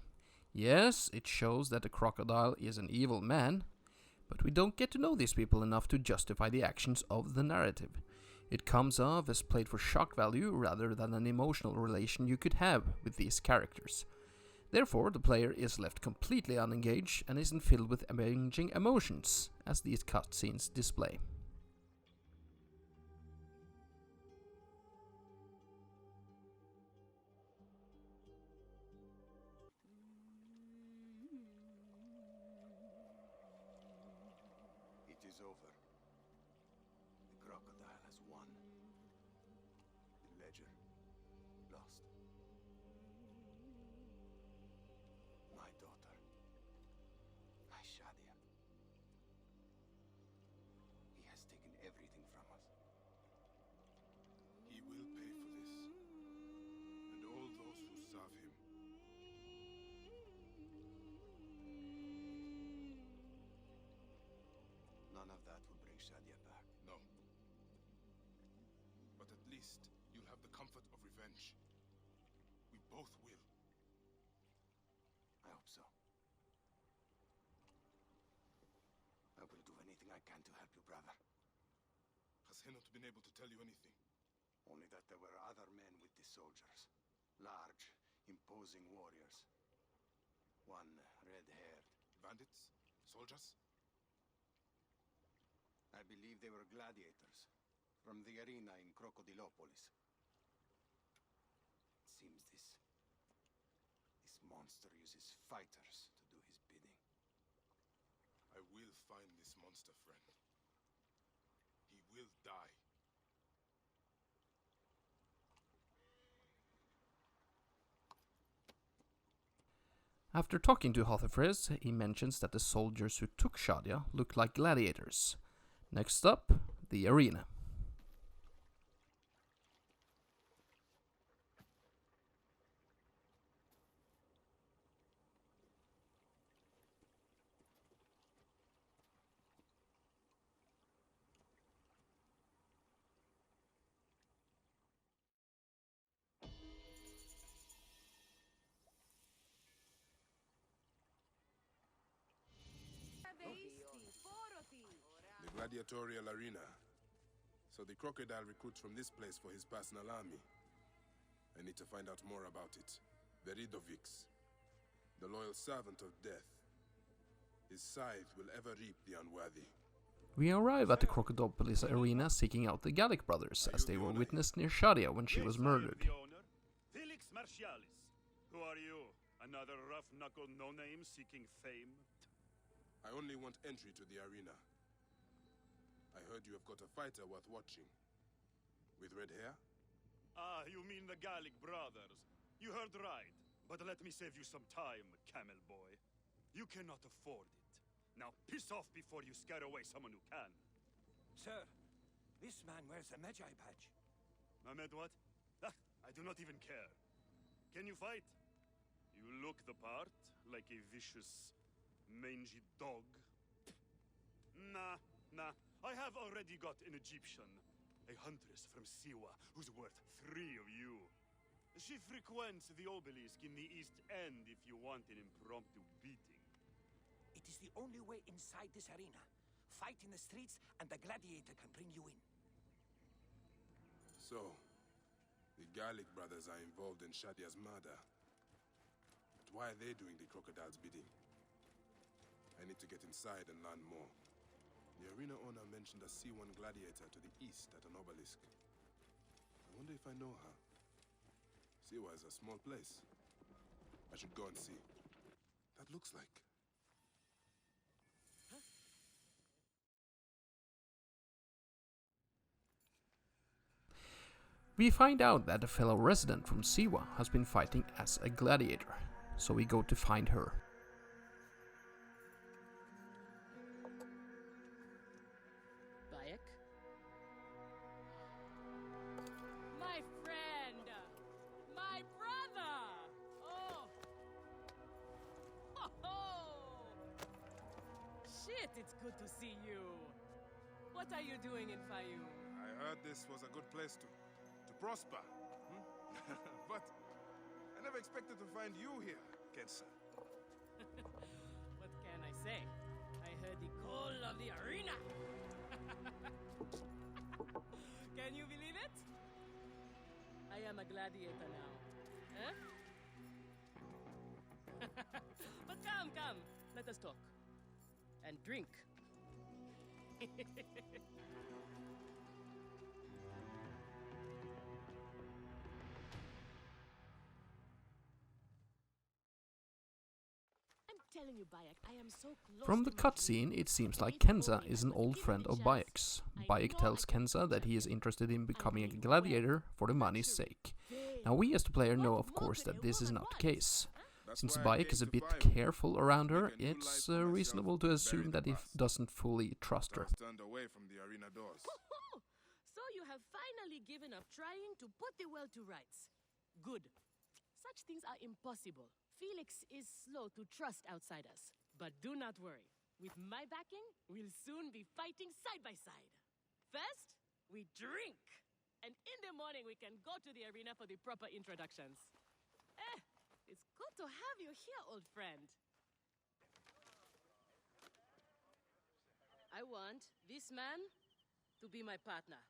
Yes, it shows that the crocodile is an evil man, but we don't get to know these people enough to justify the actions of the narrative. It comes off as played for shock value rather than an emotional relation you could have with these characters. Therefore, the player is left completely unengaged and isn't filled with avenging emotions, as these cutscenes display. It is over. The crocodile has won. The ledger lost. My daughter. My Shadia. He has taken everything from us. He will pay for this. And all those who serve him. None of that will bring Shadia back. No. But at least you'll have the comfort of revenge. We both will. I hope so. I will do anything I can to help you, brother. Has he not been able to tell you anything? Only that there were other men with the soldiers. Large, imposing warriors. One red-haired. Bandits? Soldiers? I believe they were gladiators. From the arena in Crocodilopolis. It seems this monster uses fighters to do his bidding. I will find this monster, friend. He will die. After talking to Hothefres, he mentions that the soldiers who took Shadia look like gladiators. Next up, the arena. The gladiatorial arena. So the crocodile recruits from this place for his personal army. I need to find out more about it. Veridovix, the loyal servant of death. His scythe will ever reap the unworthy. We arrive at the Crocodilopolis arena seeking out the Gallic brothers, as they were witnessed near Shadia when she was murdered. Felix Martialis. Who are you? Another rough-knuckle no-name seeking fame? I only want entry to the arena. I heard you have got a fighter worth watching. With red hair? Ah, you mean the Gallic brothers. You heard right. But let me save you some time, camel boy. You cannot afford it. Now piss off before you scare away someone who can. Sir, this man wears a Magi badge. Ahmed, what? Ah, I do not even care. Can you fight? You look the part, like a vicious, mangy dog. Nah. I have already got an Egyptian. A huntress from Siwa, who's worth 3 of you. She frequents the obelisk in the East End if you want an impromptu beating. It is the only way inside this arena. Fight in the streets, and the gladiator can bring you in. So, the Gallic brothers are involved in Shadia's murder. But why are they doing the crocodile's bidding? I need to get inside and learn more. The arena owner mentioned a C1 gladiator to the east at an obelisk. I wonder if I know her. Siwa is a small place. I should go and see. That looks like... We find out that a fellow resident from Siwa has been fighting as a gladiator, so we go to find her. Bayek? My friend! My brother! Oh! Ho ho! She it! It's good to see you. What are you doing in Fayum? I heard this was a good place to prosper. But I never expected to find you here, Kensa. What can I say? I heard the call of the arena. Can you believe it? I am a gladiator now. Huh? But come. Let us talk. And drink. Telling you, Bayek, I am so close. From the cutscene, it seems like Kenza is an old friend of Bayek's. Bayek tells Kenza that he is interested in becoming a gladiator for the money's sake. Now we as the player know, of course, that this is not the case. Since Bayek is a bit careful around her, it's reasonable to assume that he doesn't fully trust her. Turned away from the arena doors. So you have finally given up trying to put the world to rights. Good. Such things are impossible. Felix is slow to trust outsiders. But do not worry. With my backing, we'll soon be fighting side by side. First, we drink. And in the morning, we can go to the arena for the proper introductions. It's good to have you here, old friend. I want this man to be my partner.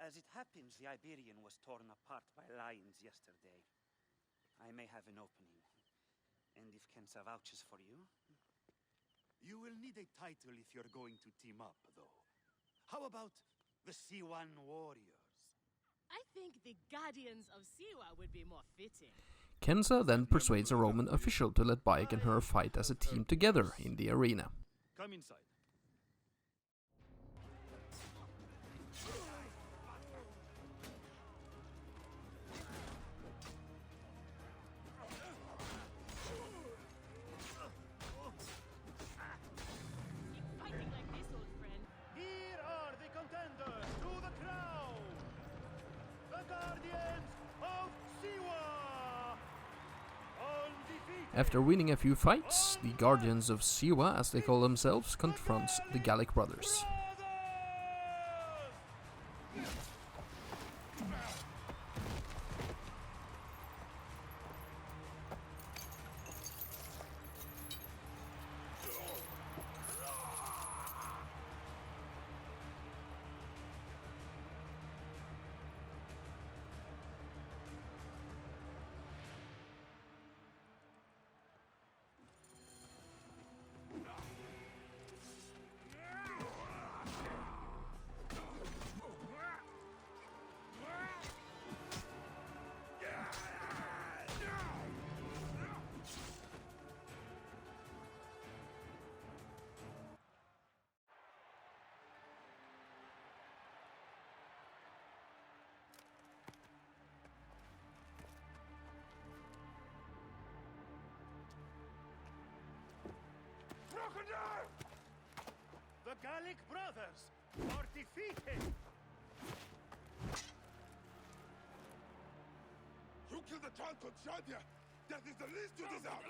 As it happens, the Iberian was torn apart by lions yesterday. I may have an opening. And if Kensa vouches for you... You will need a title if you're going to team up, though. How about the Siwan Warriors? I think the Guardians of Siwa would be more fitting. Kenza then persuades a Roman official to let Bayek and her fight as a team together in the arena. Come inside. Here are the contenders to the crown! The Guardians of Siwa! Undefeated! After winning a few fights, the Guardians of Siwa, as they call themselves, confronts the Gallic brothers. Crocodile! The Gallic brothers are defeated! You killed the child called Shadia! That is the least you deserve!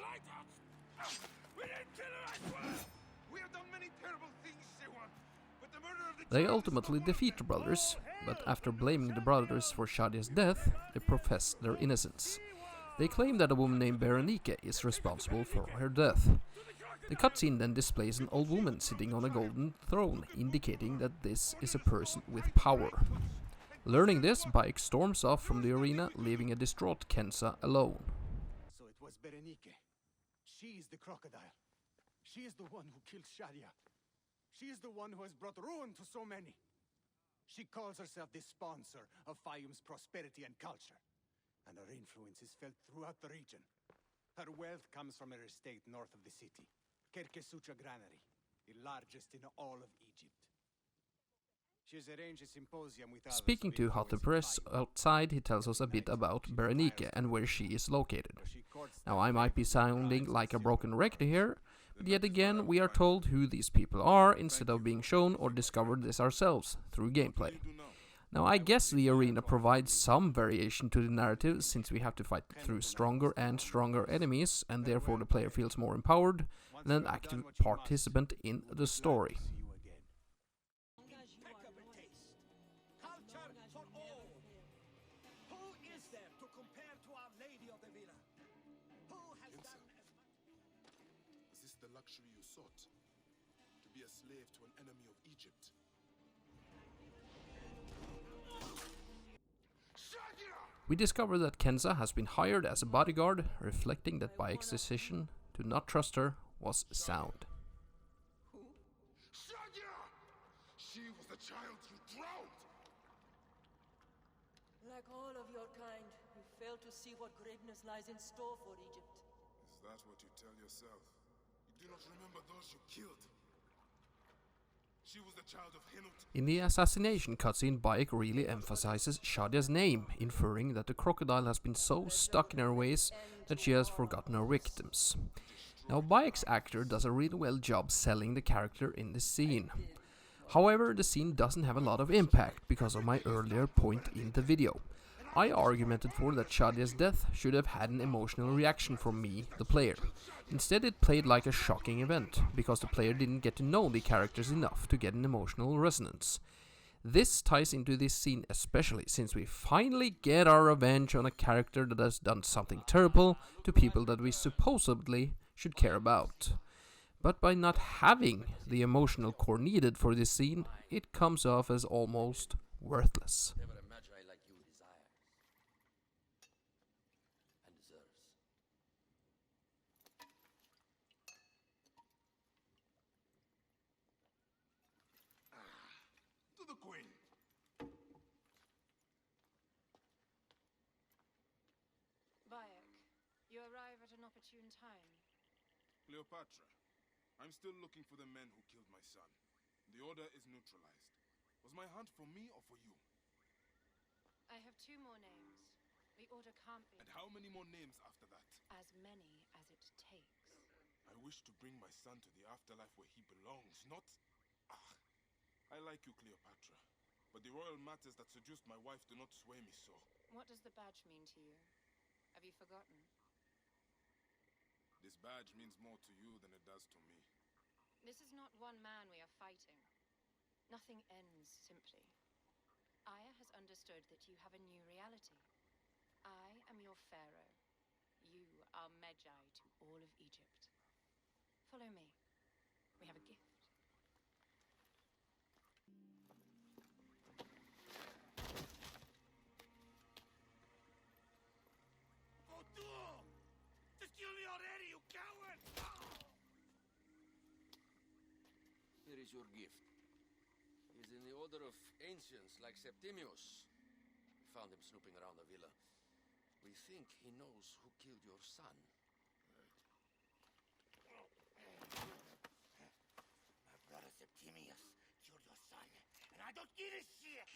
We didn't kill her, I swear! We have done many terrible things, Siwan, but the murder of the They child ultimately defeat the brothers, but after blaming the brothers for Shadia's death, they profess their innocence. They claim that a woman named Berenike is responsible for her death. The cutscene then displays an old woman sitting on a golden throne, indicating that this is a person with power. Learning this, Bayek storms off from the arena, leaving a distraught Kensa alone. So it was Berenike. She is the crocodile. She is the one who killed Shadia. She is the one who has brought ruin to so many. She calls herself the sponsor of Fayum's prosperity and culture. And her influence is felt throughout the region. Her wealth comes from her estate north of the city. Kerkesucha Granary, the largest in all of Egypt. She has arranged a symposium with others. Speaking to Hattepress outside, he tells us a bit about Berenike and where she is located. Now, I might be sounding like a broken record here, but yet again we are told who these people are instead of being shown or discovered this ourselves through gameplay. Now, I guess the arena provides some variation to the narrative, since we have to fight through stronger and stronger enemies, and therefore the player feels more empowered, and an active participant in the story. Impeccable taste. Culture for all. Who is there to compare to Our Lady of the Villa? Who has done as much? Is this the luxury you sought? To be a slave to an enemy of Egypt? We discover that Kenza has been hired as a bodyguard, reflecting that Bayek's decision to not trust her was sound. Shadia! She was the child you drowned! Like all of your kind, you fail to see what greatness lies in store for Egypt. Is that what you tell yourself? You do not remember those you killed? She was the child of Hinut. In the assassination cutscene, Bayek really emphasizes Shadia's name, inferring that the crocodile has been so stuck in her ways that she has forgotten her victims. Now, Bayek's actor does a really well job selling the character in this scene. However, the scene doesn't have a lot of impact because of my earlier point in the video. I argumented for that Shadia's death should have had an emotional reaction from me, the player. Instead, it played like a shocking event, because the player didn't get to know the characters enough to get an emotional resonance. This ties into this scene especially, since we finally get our revenge on a character that has done something terrible to people that we supposedly should care about. But by not having the emotional core needed for this scene, it comes off as almost worthless. Never a magi like you desires and deserves. To the queen! Bayek, you arrive at an opportune time. Cleopatra, I'm still looking for the men who killed my son. The order is neutralized. Was my hunt for me or for you? I have 2 more names. The order can't be... And how many more names after that? As many as it takes. I wish to bring my son to the afterlife where he belongs, not... Ah, I like you, Cleopatra. But the royal matters that seduced my wife do not sway me so. What does the badge mean to you? Have you forgotten? This badge means more to you than it does to me. This is not one man we are fighting. Nothing ends simply. Aya has understood that you have a new reality. I am your pharaoh. You are Magi to all of Egypt. Follow me. We have a gift. Otuo! Just kill me already, you coward! Here is your gift. He is in the order of ancients like Septimius. We found him snooping around the villa. We think he knows who killed your son. My brother Septimius killed your son, and I don't give a shit!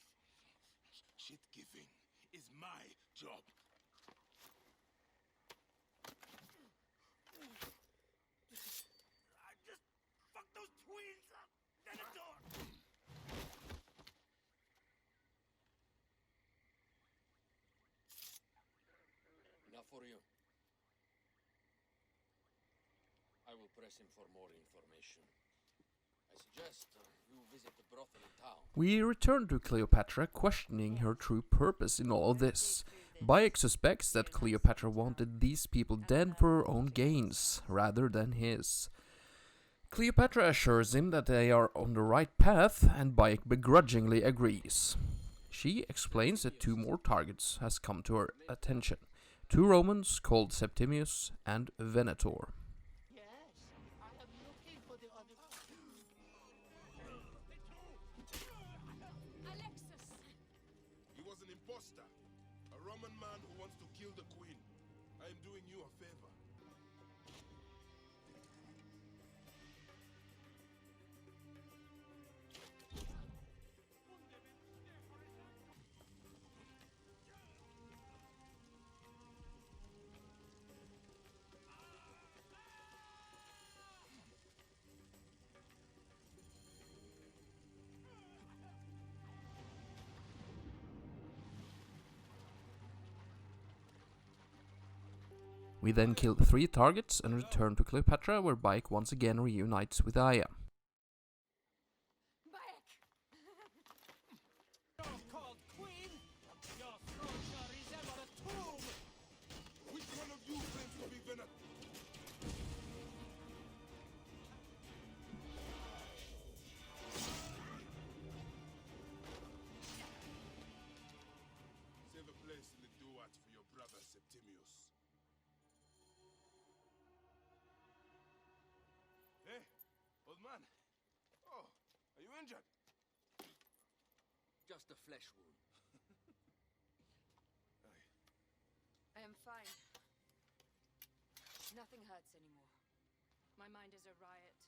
Shit giving is my job. I just fucked those twins up! Venator! Now for you. I will press him for more information. I suggest you visit the brothel in town. We return to Cleopatra, questioning her true purpose in all of this. Bayek suspects that Cleopatra wanted these people dead for her own gains, rather than his. Cleopatra assures him that they are on the right path, and Bayek begrudgingly agrees. She explains that 2 more targets has come to her attention. 2 Romans called Septimius and Venator. He was an imposter. A Roman man who wants to kill the queen. I am doing you a favor. We then kill 3 targets and return to Cleopatra, where Bayek once again reunites with Aya. You're called queen. Your throat shall resemble a tomb. Which one of you claims to be Venom? Save a place in the duat for your brother Septimius. Hey, old man. Oh, are you injured? Just a flesh wound. I am fine. Nothing hurts anymore. My mind is a riot.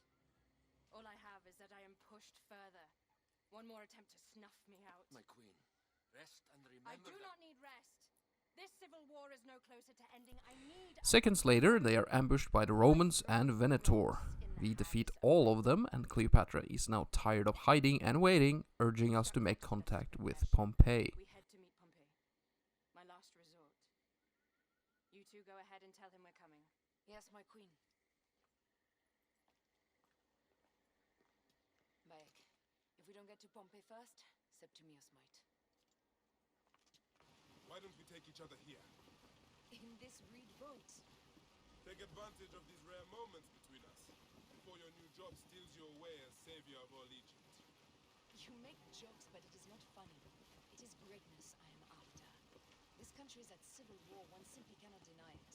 All I have is that I am pushed further. One more attempt to snuff me out. My queen, rest and remember I do that... not need rest. This civil war is no closer to ending. I need... Seconds later, they are ambushed by the Romans and Venator. We defeat all of them, and Cleopatra is now tired of hiding and waiting, urging us to make contact with Pompey. We head to meet Pompey. My last resort. You two go ahead and tell him we're coming. Yes, my queen. Bayek, if we don't get to Pompey first, Septimius might. Why don't we take each other here? In this reed boat. Take advantage of these rare moments between us, before your new job steals you away as savior of all Egypt. You make jokes, but it is not funny. It is greatness I am after. This country is at civil war, one simply cannot deny it.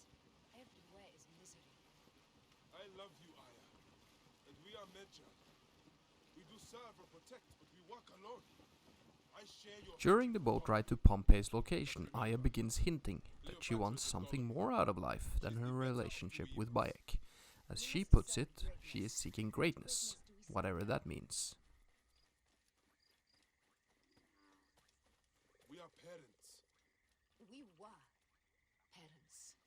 Everywhere is misery. I love you, Aya. And we are Medja. We do serve or protect, but we walk alone. I share your... During the boat ride to Pompey's location, Aya begins hinting that she wants something more out of life than her relationship with Bayek. As she puts it, she is seeking greatness, whatever that means. We are parents. We were parents.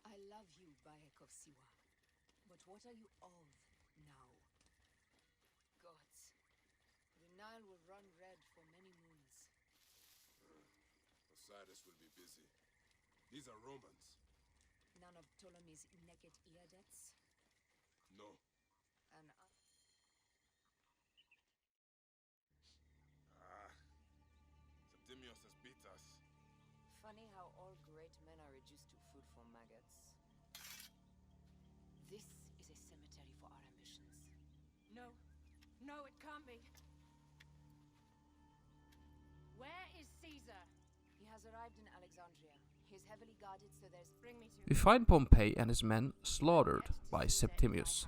I love you, Bayek of Siwa. But what are you of now? Gods. The Nile will run red for many moons. Osiris will be busy. These are Romans. None of Ptolemy's naked ear-debts? No. And Septimius has beat us. funny how all great men are reduced to food for maggots. This is a cemetery for our ambitions. No. No, it can't be. Where is Caesar? He has arrived in Alexandria. He is heavily guarded, so there's... Bring me to... We find Pompey and his men slaughtered by Septimius.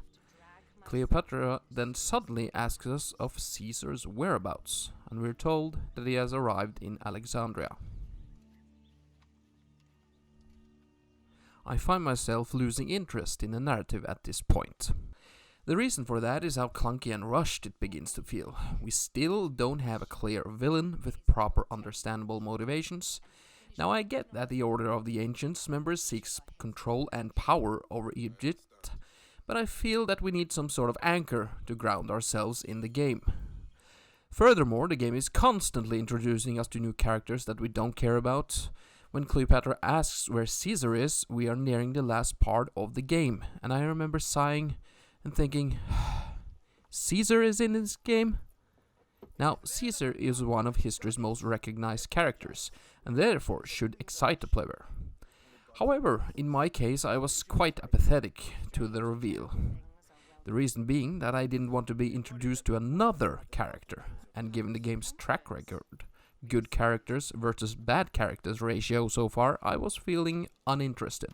Cleopatra then suddenly asks us of Caesar's whereabouts, and we're told that he has arrived in Alexandria. I find myself losing interest in the narrative at this point. The reason for that is how clunky and rushed it begins to feel. We still don't have a clear villain with proper understandable motivations. Now I get that the Order of the Ancients members seeks control and power over Egypt, but I feel that we need some sort of anchor to ground ourselves in the game. Furthermore, the game is constantly introducing us to new characters that we don't care about. When Cleopatra asks where Caesar is, we are nearing the last part of the game, and I remember sighing and thinking, Caesar is in this game? Now, Caesar is one of history's most recognized characters, and therefore should excite the player. However, in my case, I was quite apathetic to the reveal. The reason being that I didn't want to be introduced to another character, and given the game's track record, good characters versus bad characters ratio so far, I was feeling uninterested.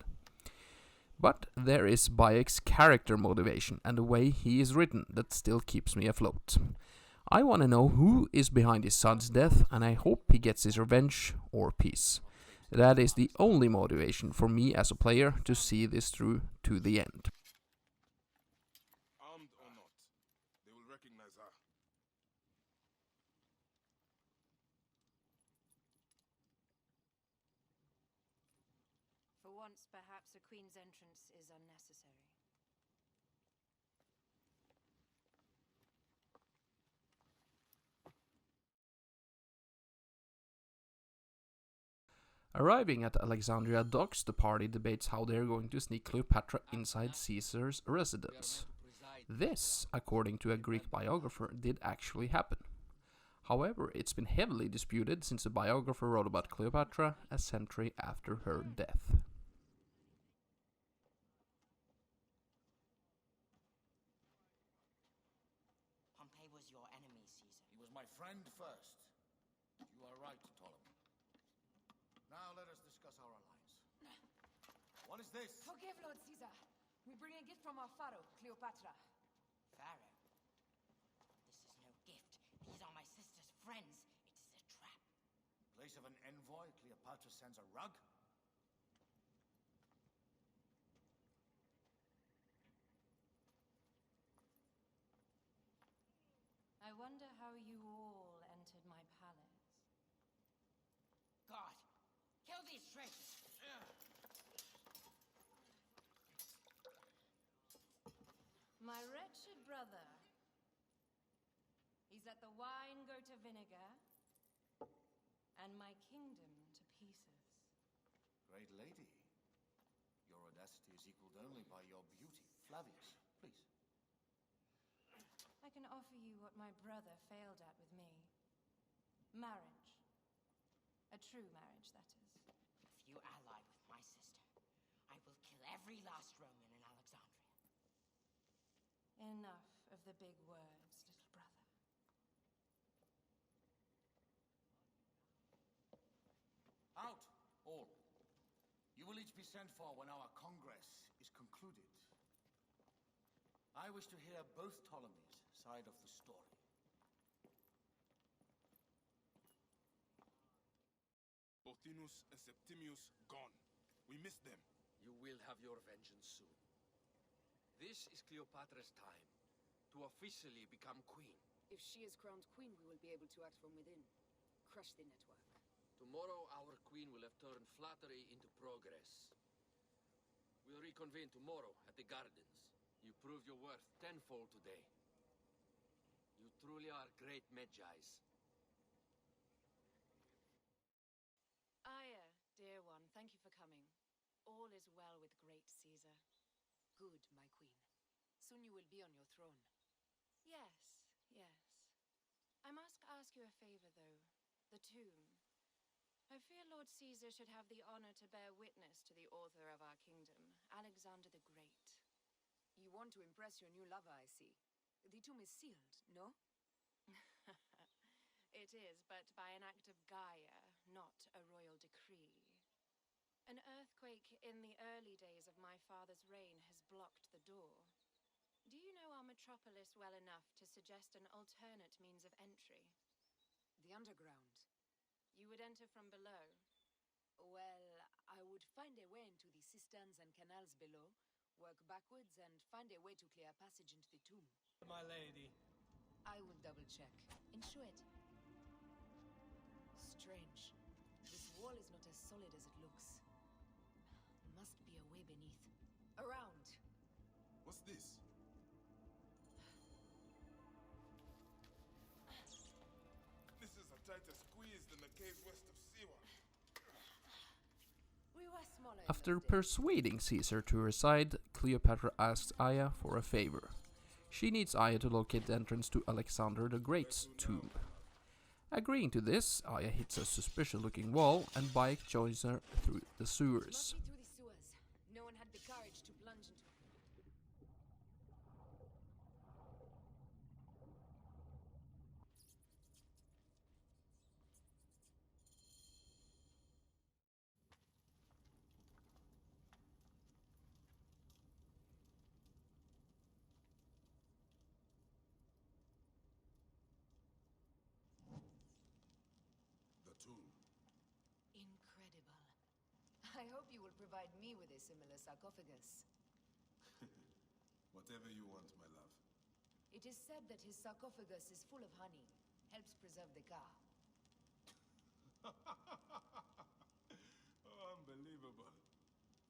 But there is Bayek's character motivation and the way he is written that still keeps me afloat. I want to know who is behind his son's death, and I hope he gets his revenge or peace. That is the only motivation for me as a player to see this through to the end. Armed or not, they will recognize her. For once, perhaps a queen's entrance is unnecessary. Arriving at Alexandria docks, the party debates how they're going to sneak Cleopatra inside Caesar's residence. This, according to a Greek biographer, did actually happen. However, it's been heavily disputed since the biographer wrote about Cleopatra a century after her death. Pompey was your enemy, Caesar. He was my friend first. You are right, Ptolemy. Now let us discuss our alliance. What is this? Forgive, Lord Caesar. We bring a gift from our pharaoh, Cleopatra. Pharaoh? This is no gift. These are my sister's friends. It is a trap. In place of an envoy, Cleopatra sends a rug? I wonder how you all entered my palace. God, kill these traitors! My wretched brother. He's let the wine go to vinegar, and my kingdom to pieces. Great lady. Your audacity is equaled only by your beauty. Flavius, please. I can offer you what my brother failed at with me. Marriage. A true marriage, that is. If you ally with my sister, I will kill every last Roman in Alexandria. Enough of the big words, little brother. Out, all. You will each be sent for when our congress is concluded. I wish to hear both Ptolemies' side of the story. Pothinus and Septimius gone. We missed them. You will have your vengeance soon. This is Cleopatra's time to officially become queen. If she is crowned queen, we will be able to act from within. Crush the network. Tomorrow, our queen will have turned flattery into progress. We'll reconvene tomorrow at the gardens. You proved your worth tenfold today. You truly are great Medjais. Aya, dear one, thank you for coming. All is well with great Caesar. Good, my queen. Soon you will be on your throne. Yes, yes. I must ask you a favor, though. The tomb. I fear Lord Caesar should have the honor to bear witness to the author of our kingdom, Alexander the Great. You want to impress your new lover, I see. The tomb is sealed, no? It is, but by an act of Gaia, not a royal decree. An earthquake in the early days of my father's reign has blocked the door. Do you know our metropolis well enough to suggest an alternate means of entry? The underground. You would enter from below. Well, I would find a way into the cisterns and canals below, work backwards, and find a way to clear a passage into the tomb. My lady. I will double check. Ensure it. Strange. This wall is not as solid as it looks. Must be a way beneath. Around. What's this? This is a tighter squeeze than the caves west of Siwa. We were smaller. After persuading Caesar to her side, Cleopatra asks Aya for a favor. She needs Aya to locate the entrance to Alexander the Great's tomb. Agreeing to this, Aya hits a suspicious-looking wall, and Bayek joins her through the sewers. Through the sewers. No one had the courage to plunge into. Incredible. I hope you will provide me with a similar sarcophagus. Whatever you want, my love. It is said that his sarcophagus is full of honey, helps preserve the car. Oh, unbelievable.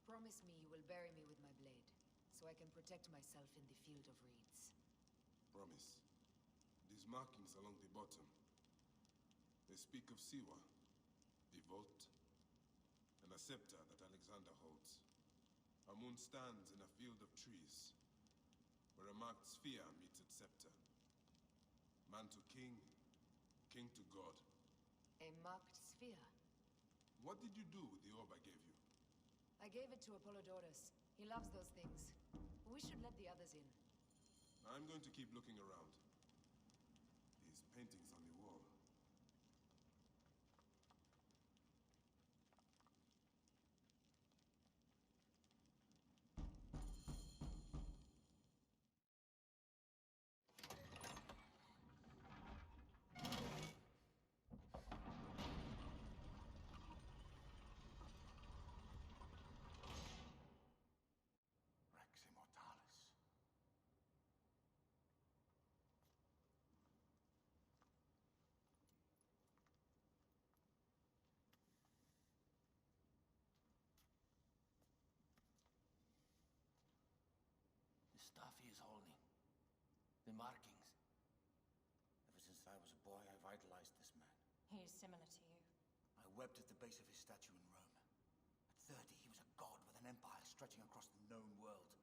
Promise me you will bury me with my blade, so I can protect myself in the field of reeds. Promise. These markings along the bottom, they speak of Siwa. Devote, and a scepter that Alexander holds. Our moon stands in a field of trees, where a marked sphere meets its scepter. Man to king, king to god. A marked sphere. What did you do with the orb I gave you? I gave it to Apollodorus. He loves those things. We should let the others in. I'm going to keep looking around. These paintings on the wall. Rex Immortalis. The stuff he is holding. The markings. Ever since I was a boy, I've idolized this man. He is similar to you. I wept at the base of his statue in Rome. At 30, he was a god with an empire stretching across the known world.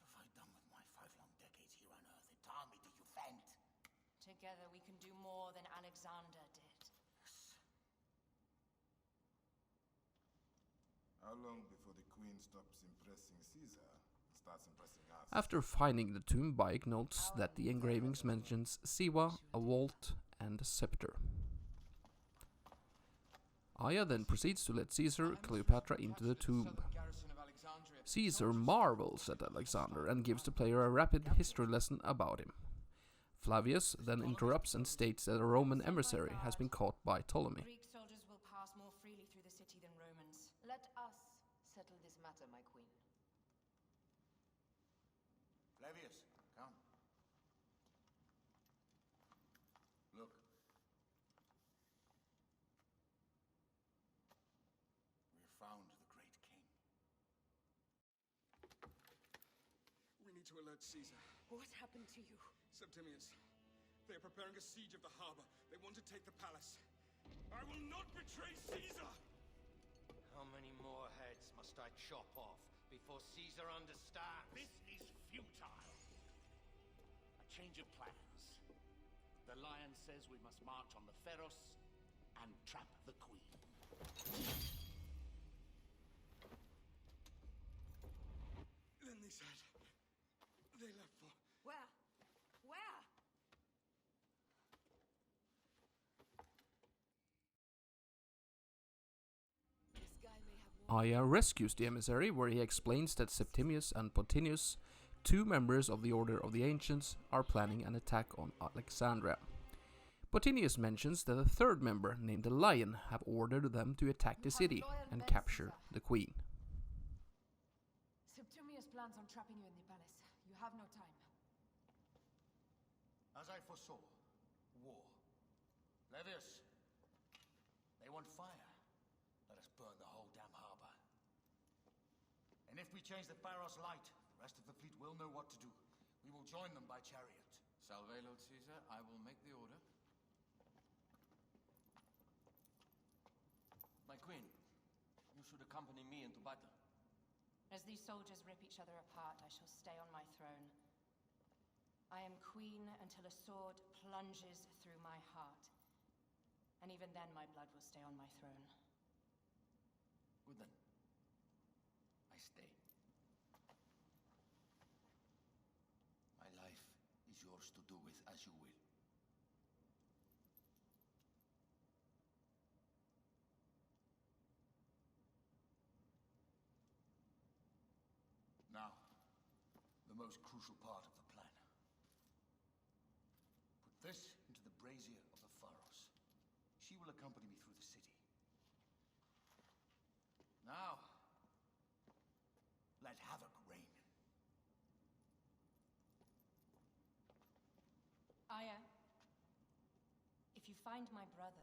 What have I done with my 5 long decades here on Earth? Entirely, do you faint? Together we can do more than Alexander did. How long before the queen stops impressing Caesar and starts impressing us? After finding the tomb, Bayek notes that the engravings mentions Siwa, a vault, and a scepter. Aya then proceeds to let Caesar Cleopatra into the tomb. Caesar marvels at Alexander and gives the player a rapid history lesson about him. Flavius then interrupts and states that a Roman emissary has been caught by Ptolemy. Greek soldiers will pass more freely through the city than Romans. Let us settle this matter, my queen. Flavius, come. Look. We have found the great king. We need to alert Caesar. What happened to you? Septimius. They are preparing a siege of the harbor. They want to take the palace. I will not betray Caesar! How many more heads must I chop off before Caesar understands? This is futile. A change of plans. The lion says we must march on the Pharos and trap the queen. Then they said... They left for... Where? Where? This guy may have Aya rescues the emissary, where he explains that Septimius and Potinius, 2 members of the Order of the Ancients, are planning an attack on Alexandria. Potinius mentions that a 3rd member, named the Lion, have ordered them to attack the city and capture the queen. Septimius plans on trapping you in the palace. You have no time. As I foresaw, war. Flavius, they want fire. Let us burn the whole damn harbor. And if we change the Pharos light, the rest of the fleet will know what to do. We will join them by chariot. Salve, Lord Caesar. I will make the order. My queen, you should accompany me into battle. As these soldiers rip each other apart, I shall stay on my throne. I am queen until a sword plunges through my heart. And even then my blood will stay on my throne. Good then. I stay. My life is yours to do with as you will. Now, the most crucial part of the plan. Put this into the brazier of the Pharos. She will accompany me through the city. Now, let havoc reign. Aya, if you find my brother,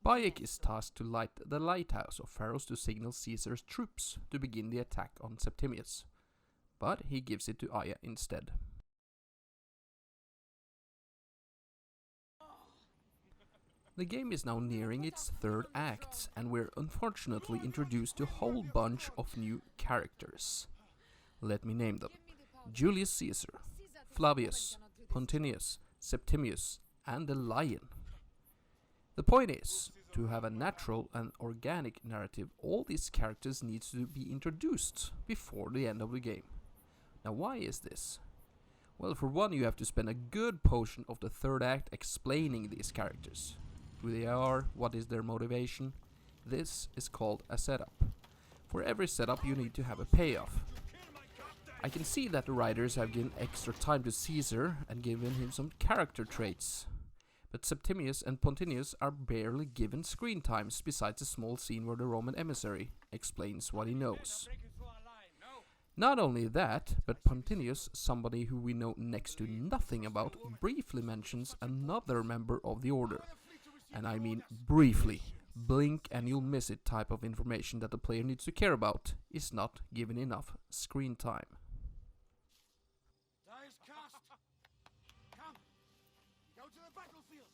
Bayek is tasked to light the lighthouse of Pharos to signal Caesar's troops to begin the attack on Septimius, but he gives it to Aya instead. The game is now nearing its third act, and we're unfortunately introduced to a whole bunch of new characters. Let me name them: Julius Caesar, Flavius, Pontinius, Septimius, and the Lion. The point is, to have a natural and organic narrative, all these characters need to be introduced before the end of the game. Now, why is this? Well, for one, you have to spend a good portion of the third act explaining these characters. Who they are, what is their motivation. This is called a setup. For every setup you need to have a payoff. I can see that the writers have given extra time to Caesar and given him some character traits. But Septimius and Pontinius are barely given screen times besides a small scene where the Roman emissary explains what he knows. Not only that, but Pontinius, somebody who we know next to nothing about, briefly mentions another member of the order. And I mean briefly. Blink and you'll miss it type of information that the player needs to care about is not given enough screen time. Die is cast. Come. Go to the battlefield.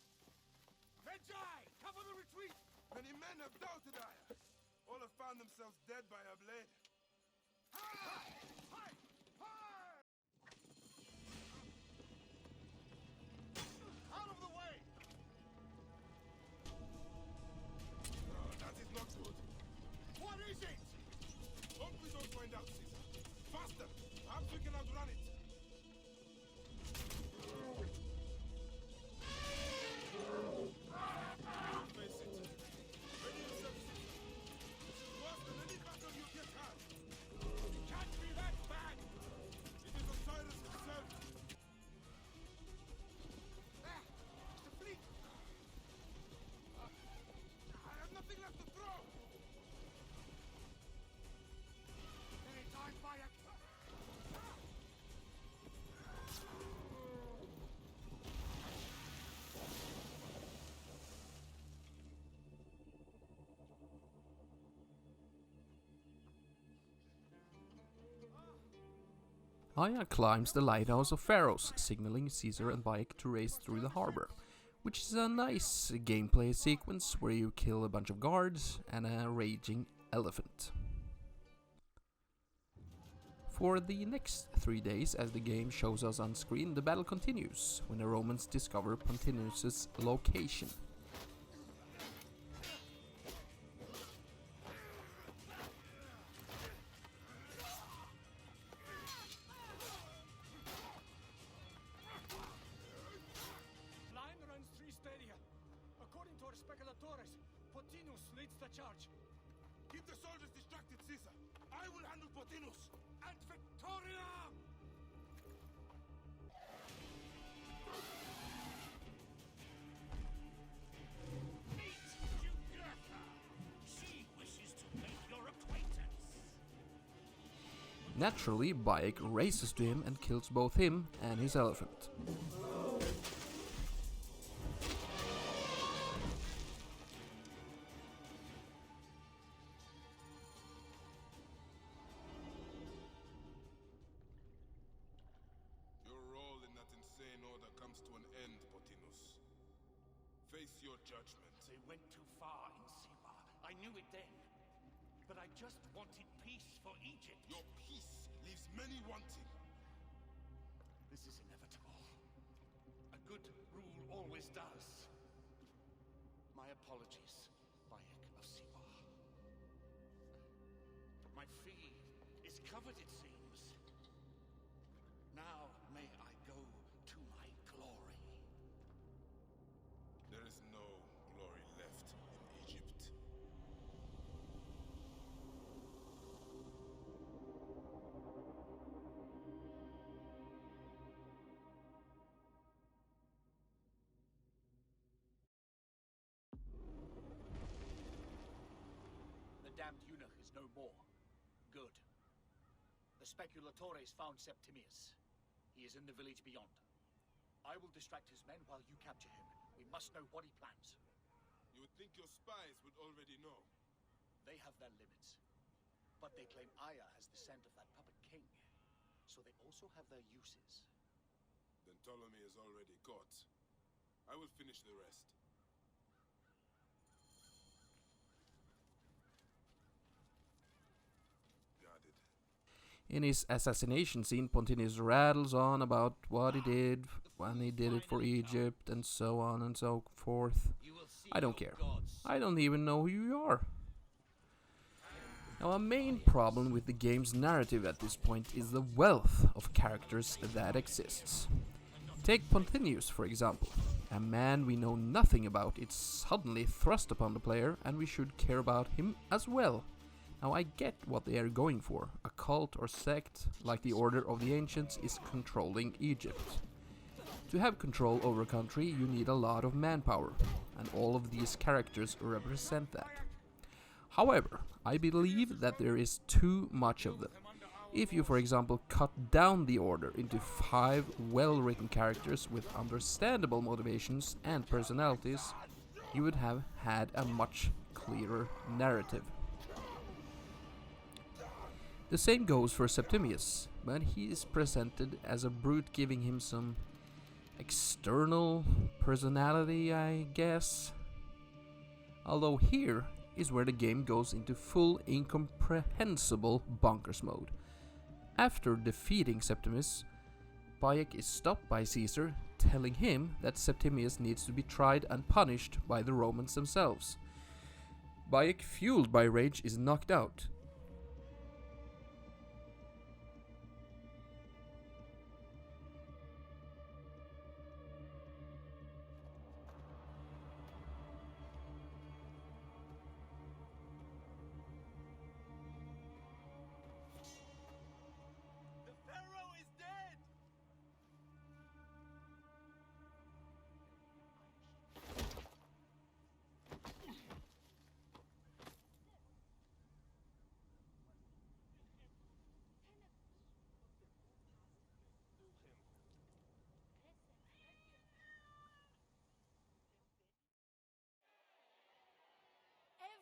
Vengei! Cover the retreat! Many men have doubted Aya. All have found themselves dead by her blade. Out of the way! That is not good. What is it? Hope we don't find out, Caesar. Faster! Perhaps we can outrun it. Face it. Ready yourself, Caesar. This is worse than any battle you get had. It can't be that bad! It is Osiris himself. There! It's the fleet! I have nothing left to throw. Any time, Bayek! Aya climbs the lighthouse of Pharos, signaling Caesar and Bayek to race through the harbor, which is a nice gameplay sequence where you kill a bunch of guards and a raging elephant. For the next 3 days, as the game shows us on screen, the battle continues when the Romans discover Pontinius' location. Line runs 3 stadia. According to our speculatores, Potinus leads the charge. Keep the soldiers distracted, Caesar. I will handle Potinus. And Victoria! Meet Jugurtha. She wishes to make your acquaintance. Naturally, Bayek races to him and kills both him and his elephant. Your role in that insane order comes to an end, Potinus. Face your judgment. They went too far in Siwa. I knew it then. But I just wanted peace for Egypt. Your peace leaves many wanting. This is inevitable. A good rule always does. My apologies, Bayek of Siwa. My fee is covered, it seems. Now may I go to my glory. There is no glory left in Egypt. The damned eunuch is no more. Good. The speculatores found Septimius. He is in the village beyond. I will distract his men while you capture him. We must know what he plans. You would think your spies would already know. They have their limits. But they claim Aya has the scent of that puppet king. So they also have their uses. Then Ptolemy is already caught. I will finish the rest. In his assassination scene, Pontinus rattles on about what he did when he did it for Egypt, and so on and so forth. I don't care. I don't even know who you are. Now, a main problem with the game's narrative at this point is the wealth of characters that exists. Take Pontinus, for example. A man we know nothing about is suddenly thrust upon the player, and we should care about him as well. Now, I get what they are going for. A cult or sect, like the Order of the Ancients, is controlling Egypt. To have control over a country, you need a lot of manpower, and all of these characters represent that. However, I believe that there is too much of them. If you, for example, cut down the Order into 5 well-written characters with understandable motivations and personalities, you would have had a much clearer narrative. The same goes for Septimius, but he is presented as a brute, giving him some external personality, I guess. Although here is where the game goes into full incomprehensible bonkers mode. After defeating Septimius, Bayek is stopped by Caesar, telling him that Septimius needs to be tried and punished by the Romans themselves. Bayek, fueled by rage, is knocked out.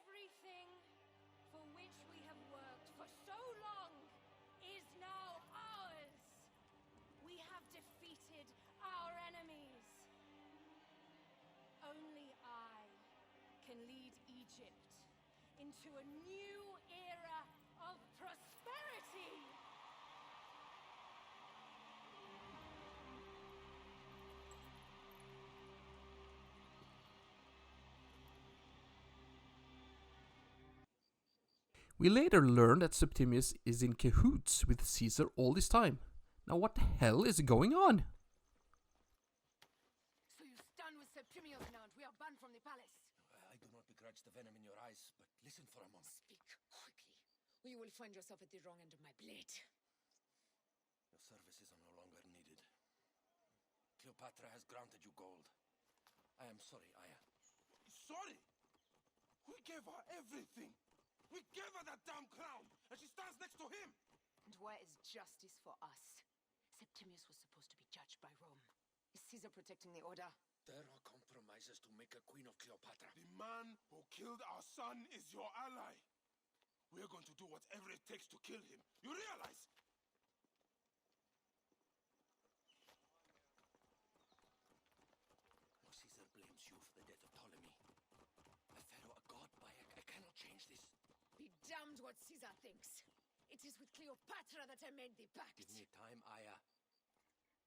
Everything for which we have worked for so long is now ours. We have defeated our enemies. Only I can lead Egypt into a new era of prosperity. We later learn that Septimius is in cahoots with Caesar all this time. Now what the hell is going on? So you stand with Septimius now, and we are banned from the palace. I do not begrudge the venom in your eyes, but listen for a moment. Speak quickly, or you will find yourself at the wrong end of my blade. Your services are no longer needed. Cleopatra has granted you gold. I am sorry, Aya. Sorry? We gave her everything. We gave her that damn crown, and she stands next to him! And where is justice for us? Septimius was supposed to be judged by Rome. Is Caesar protecting the Order? There are compromises to make a queen of Cleopatra. The man who killed our son is your ally. We're going to do whatever it takes to kill him. You realize? No, Caesar blames you for the death of Ptolemy. A pharaoh, a god, Bayek. I cannot change this. Be damned what Caesar thinks. It is with Cleopatra that I made the pact. Give me time, Aya.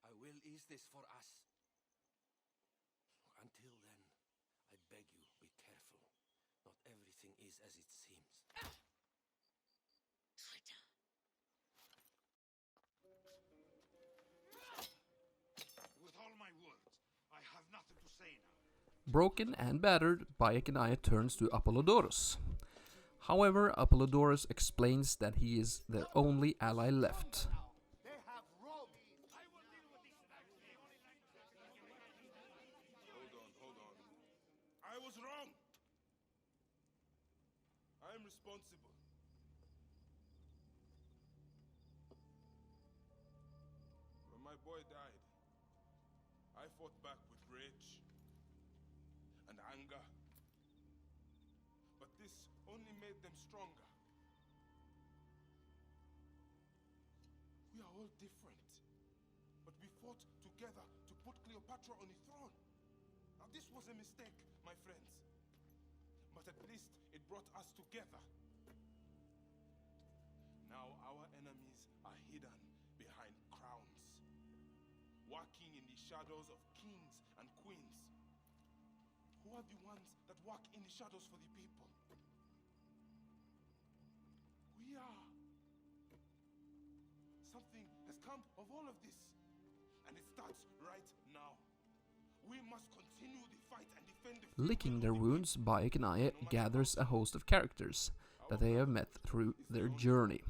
I will ease this for us. Until then, I beg you, be careful. Not everything is as it seems. Traitor. With all my words, I have nothing to say now. Broken and battered, Bayek and Aya turns to Apollodorus. However, Apollodorus explains that he is their only ally left. Hold on. I was wrong. I am responsible. When my boy died, I fought back with rage and anger. But this only made them stronger. We are all different. But we fought together to put Cleopatra on the throne. Now this was a mistake, my friends. But at least it brought us together. Now our enemies are walking in the shadows of kings and queens. Who are the ones that walk in the shadows for the people? We are. Something has come of all of this, and it starts right now. We must continue the fight and defend the Licking their wounds, Bayek and Aya gathers a host of characters that they have met through their journey.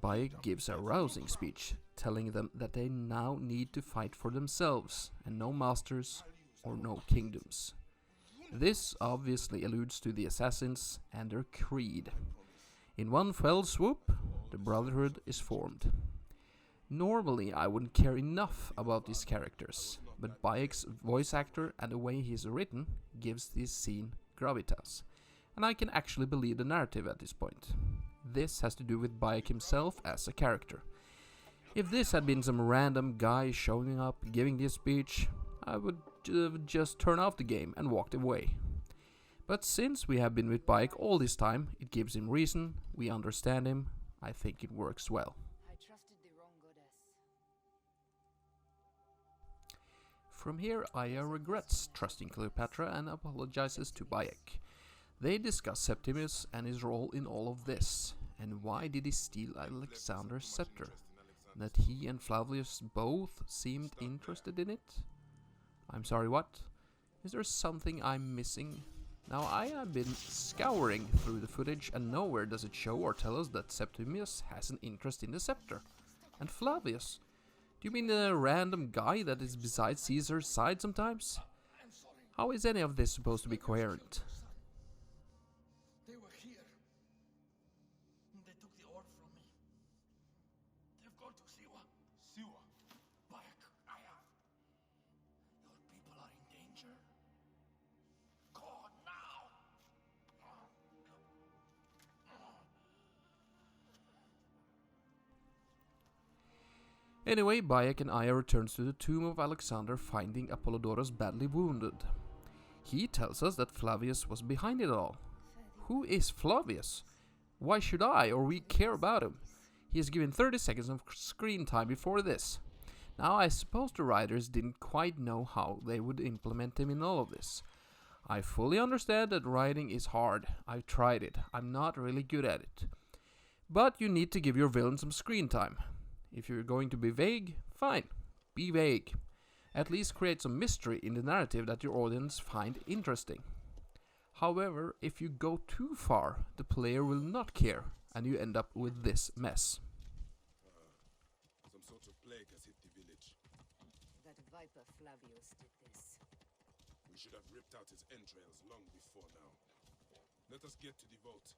Bayek gives a rousing speech, telling them that they now need to fight for themselves, and no masters or no kingdoms. This obviously alludes to the assassins and their creed. In one fell swoop, the Brotherhood is formed. Normally I wouldn't care enough about these characters, but Bayek's voice actor and the way he's written gives this scene gravitas, and I can actually believe the narrative at this point. This has to do with Bayek himself as a character. If this had been some random guy showing up giving this speech, I would just turn off the game and walked away. But since we have been with Bayek all this time, it gives him reason, we understand him, I think it works well. I trusted the wrong goddess. From here, Aya regrets trusting Cleopatra and apologizes to Bayek. They discuss Septimius and his role in all of this, and why did he steal Alexander's scepter? That he and Flavius both seemed interested in it? I'm sorry, what? Is there something I'm missing? Now, I have been scouring through the footage and nowhere does it show or tell us that Septimius has an interest in the scepter. And Flavius? Do you mean the random guy that is beside Caesar's side sometimes? How is any of this supposed to be coherent? They were here. They took the orb from me. They've gone to Siwa. Siwa? Bayek, Aya. Your people are in danger. Go now! Anyway, Bayek and Aya returns to the tomb of Alexander, finding Apollodorus badly wounded. He tells us that Flavius was behind it all. Who is Flavius? Why should I or we care about him? He is given 30 seconds of screen time before this. Now I suppose the writers didn't quite know how they would implement him in all of this. I fully understand that writing is hard. I've tried it. I'm not really good at it. But you need to give your villain some screen time. If you're going to be vague, fine. Be vague. At least create some mystery in the narrative that your audience find interesting. However, if you go too far, the player will not care, and you end up with this mess. Some sort of plague has hit the village. That viper Flavius did this. We should have ripped out his entrails long before now. Let us get to the vault.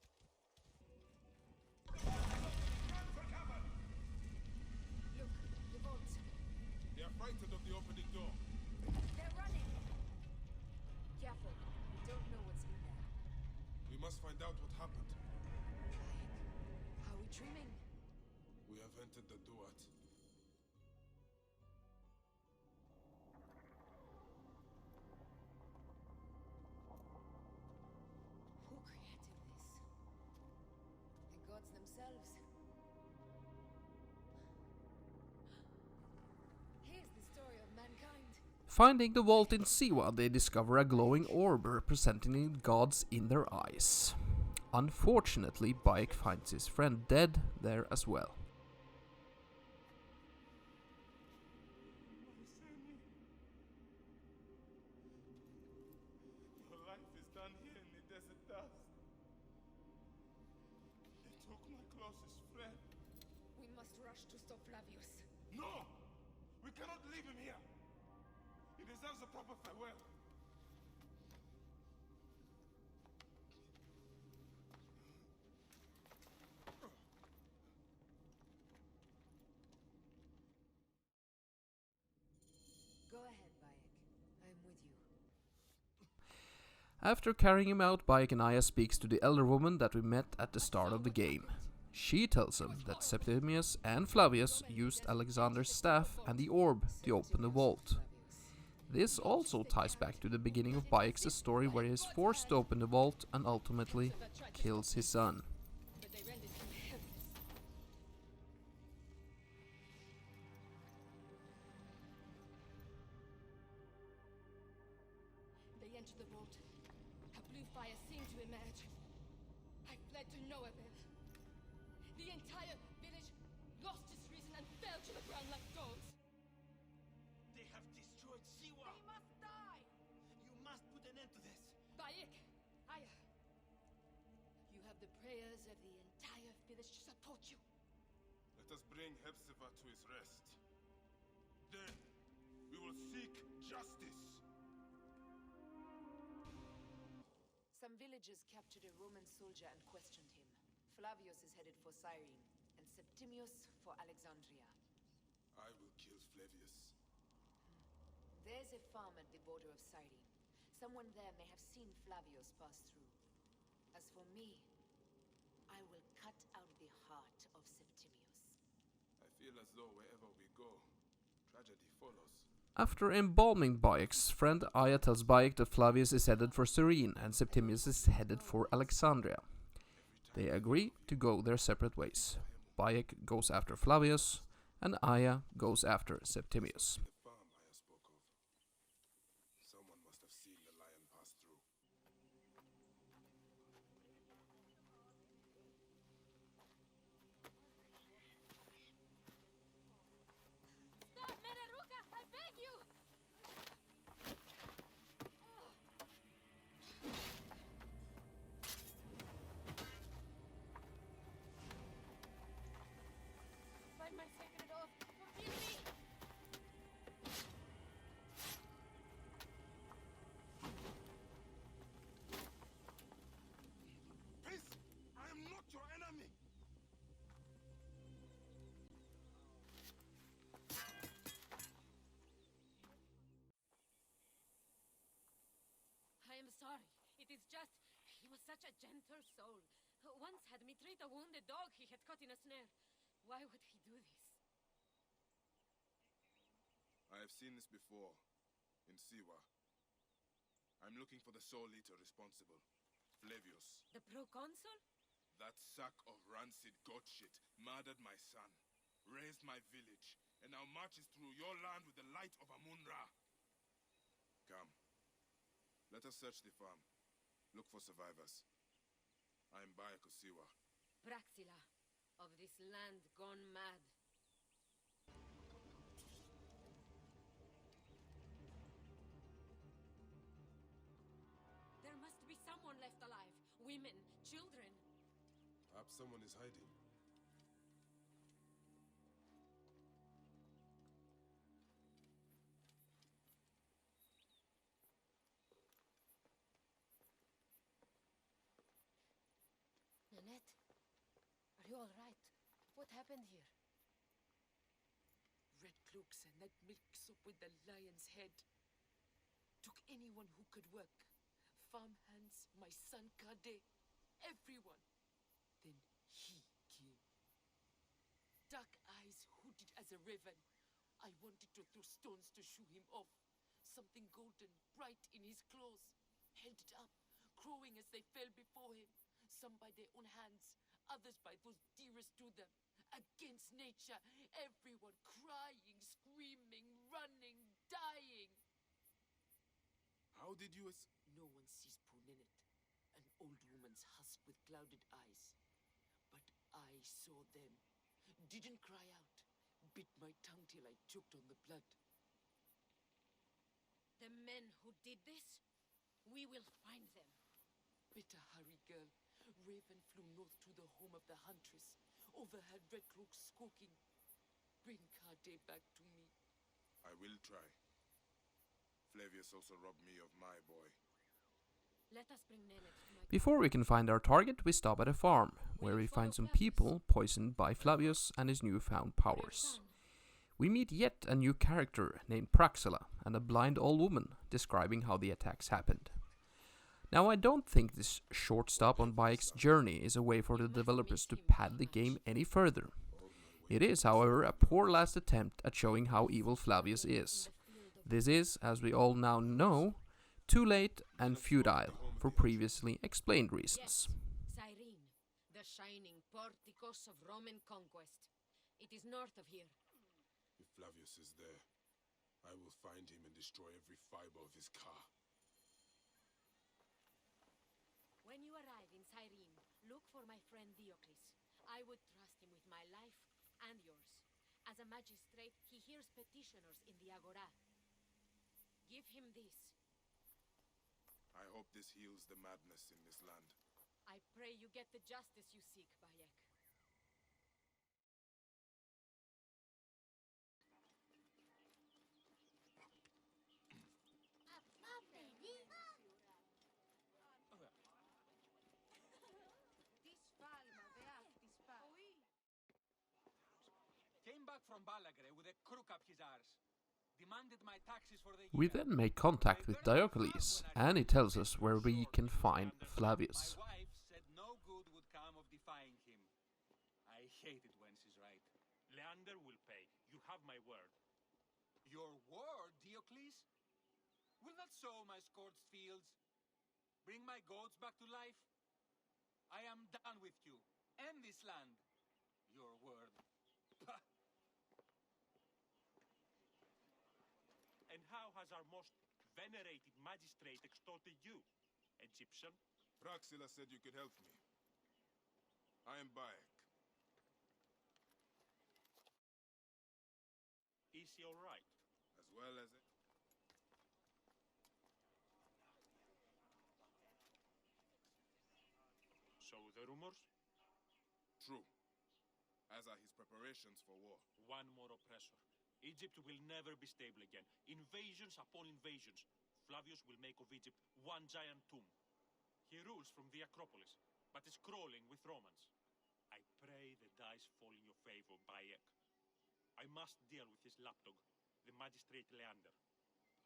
Look, the vault. They are frightened of the opening door. They're running. Careful. We don't know what's in there. We must find out what happened. Are we dreaming? We have entered the Duat. Who created this? The gods themselves. Here's the story of mankind. Finding the vault in Siwa, they discover a glowing orb representing the gods in their eyes. Unfortunately, Bayek finds his friend dead there as well. Your life is done here in the desert dust. They took my closest friend. We must rush to stop Flavius. No! We cannot leave him here. He deserves a proper farewell. Go ahead, Bayek. I'm with you. After carrying him out, Bayek and Aya speaks to the elder woman that we met at the start of the game. She tells him that Septimius and Flavius used Alexander's staff and the orb to open the vault. This also ties back to the beginning of Bayek's story where he is forced to open the vault and ultimately kills his son. But they rendered him helpless. entered the vault, a blue fire seemed to emerge. I fled to Noabel. The entire village lost its reason and fell to the ground like dogs. They have destroyed Siwa! They must die! You must put an end to this! Bayek! Aya! You have the prayers of the entire village to support you. Let us bring Hepzibah to his rest. Then, we will seek justice. Some villagers captured a Roman soldier and questioned him. Flavius is headed for Cyrene, and Septimius for Alexandria. I will kill Flavius. There's a farm at the border of Cyrene. Someone there may have seen Flavius pass through. As for me, I will cut out the heart of Septimius. I feel as though wherever we go, tragedy follows. After embalming Bayek's friend, Aya tells Bayek that Flavius is headed for Cyrene and Septimius is headed for Alexandria. They agree to go their separate ways. Bayek goes after Flavius, and Aya goes after Septimius. The farm Aya spoke of. Someone must have seen the lion pass through. Stop, Meneruka! I beg you! By my sacred oath, forgive me! Peace! I am not your enemy! I am sorry. It is just... He was such a gentle soul. Once had me treat a wounded dog he had caught in a snare. Why would he do this? I have seen this before, in Siwa. I'm looking for the soul eater responsible, Flavius. The proconsul? That sack of rancid goat shit murdered my son, raised my village, and now marches through your land with the light of Amun-Ra. Come. Let us search the farm. Look for survivors. I am Bayek of Siwa. Praxila, of this land gone mad. There must be someone left alive. Women, children. Perhaps someone is hiding. Nanette, are you all right? What happened here? Red cloaks and that milk soup with the lion's head. Took anyone who could work. Farmhands, my son Kade, everyone. Then he came. Dark eyes hooded as a raven. I wanted to throw stones to shoo him off. Something golden, bright in his claws. Held it up, crowing as they fell before him. Some by their own hands, others by those dearest to them. Against nature, everyone crying, screaming, running, dying. How did you No one sees Punenet, an old woman's husk with clouded eyes. But I saw them. Didn't cry out. Bit my tongue till I choked on the blood. The men who did this? We will find them. Better hurry, girl. Raven flew north to the home of the huntress. Overheard Red Cloaks squawking. Bring Kade back to me. I will try. Flavius also robbed me of my boy. Let us bring Nanette to my... Before we can find our target, we stop at a farm, where we find some people poisoned by Flavius and his newfound powers. We meet yet a new character named Praxila and a blind old woman describing how the attacks happened. Now, I don't think this short stop on Bayek's journey is a way for the developers to pad the game any further. It is, however, a poor last attempt at showing how evil Flavius is. This is, as we all now know, too late and futile for previously explained reasons. Yes, Cyrene, the shining porticos of Roman conquest. It is north of here. If Flavius is there, I will find him and destroy every fiber of his car. When you arrive in Cyrene, look for my friend Diocles. I would trust him with my life and yours. As a magistrate, he hears petitioners in the Agora. Give him this. I hope this heals the madness in this land. I pray you get the justice you seek, Bayek. Came back from Balagre with a crook up his arse. Demanded my taxes for the We then make contact with Diocles, and he tells us where we can find Flavius. My wife said no good would come of defying him. I hate it when she's right. Leander will pay. You have my word. Your word, Diocles? Will that sow my scorched fields? Bring my goats back to life? I am done with you, and this land. Your word. Pah. And how has our most venerated magistrate extorted you, Egyptian? Praxilla said you could help me. I am Bayek. Is he all right? As well as it. So the rumors? True. As are his preparations for war. One more oppressor. Egypt will never be stable again. Invasions upon invasions. Flavius will make of Egypt one giant tomb. He rules from the Acropolis, but is crawling with Romans. I pray the dice fall in your favor, Bayek. I must deal with his lapdog, the magistrate Leander.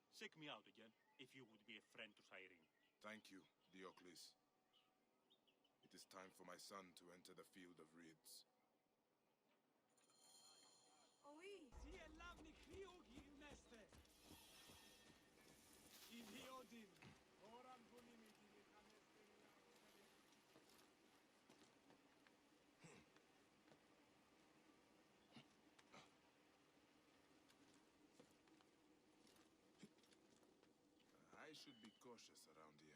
Seek me out again, if you would be a friend to Cyrene. Thank you, Diocles. It is time for my son to enter the field of reeds. I should be cautious around here.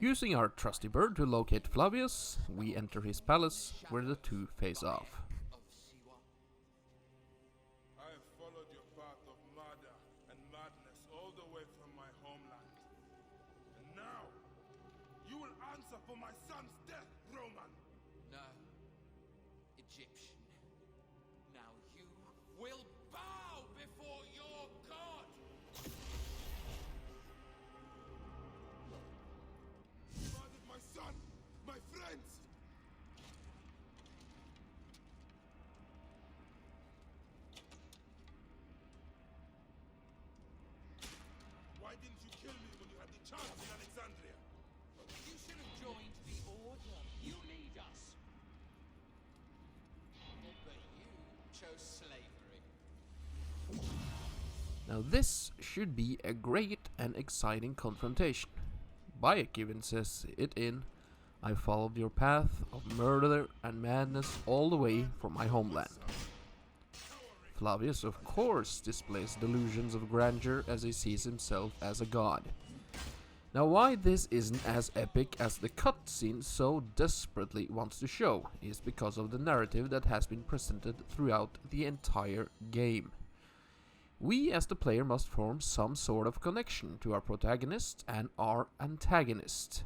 Using our trusty bird to locate Flavius, we enter his palace, where the two face off. I have followed your path of murder and madness all the way from my homeland. And now, you will answer for my son's death, Roman! No. Egyptian. Now you will bow before your god! Murdered my son! My friends! Why didn't you kill me when you had the chance in Alexandria? You should have joined the Order. You need us. But you chose slavery. Now this should be a great and exciting confrontation. Bayek even says it in, I followed your path of murder and madness all the way from my homeland. Flavius of course displays delusions of grandeur as he sees himself as a god. Now why this isn't as epic as the cutscene so desperately wants to show is because of the narrative that has been presented throughout the entire game. We as the player must form some sort of connection to our protagonist and our antagonist.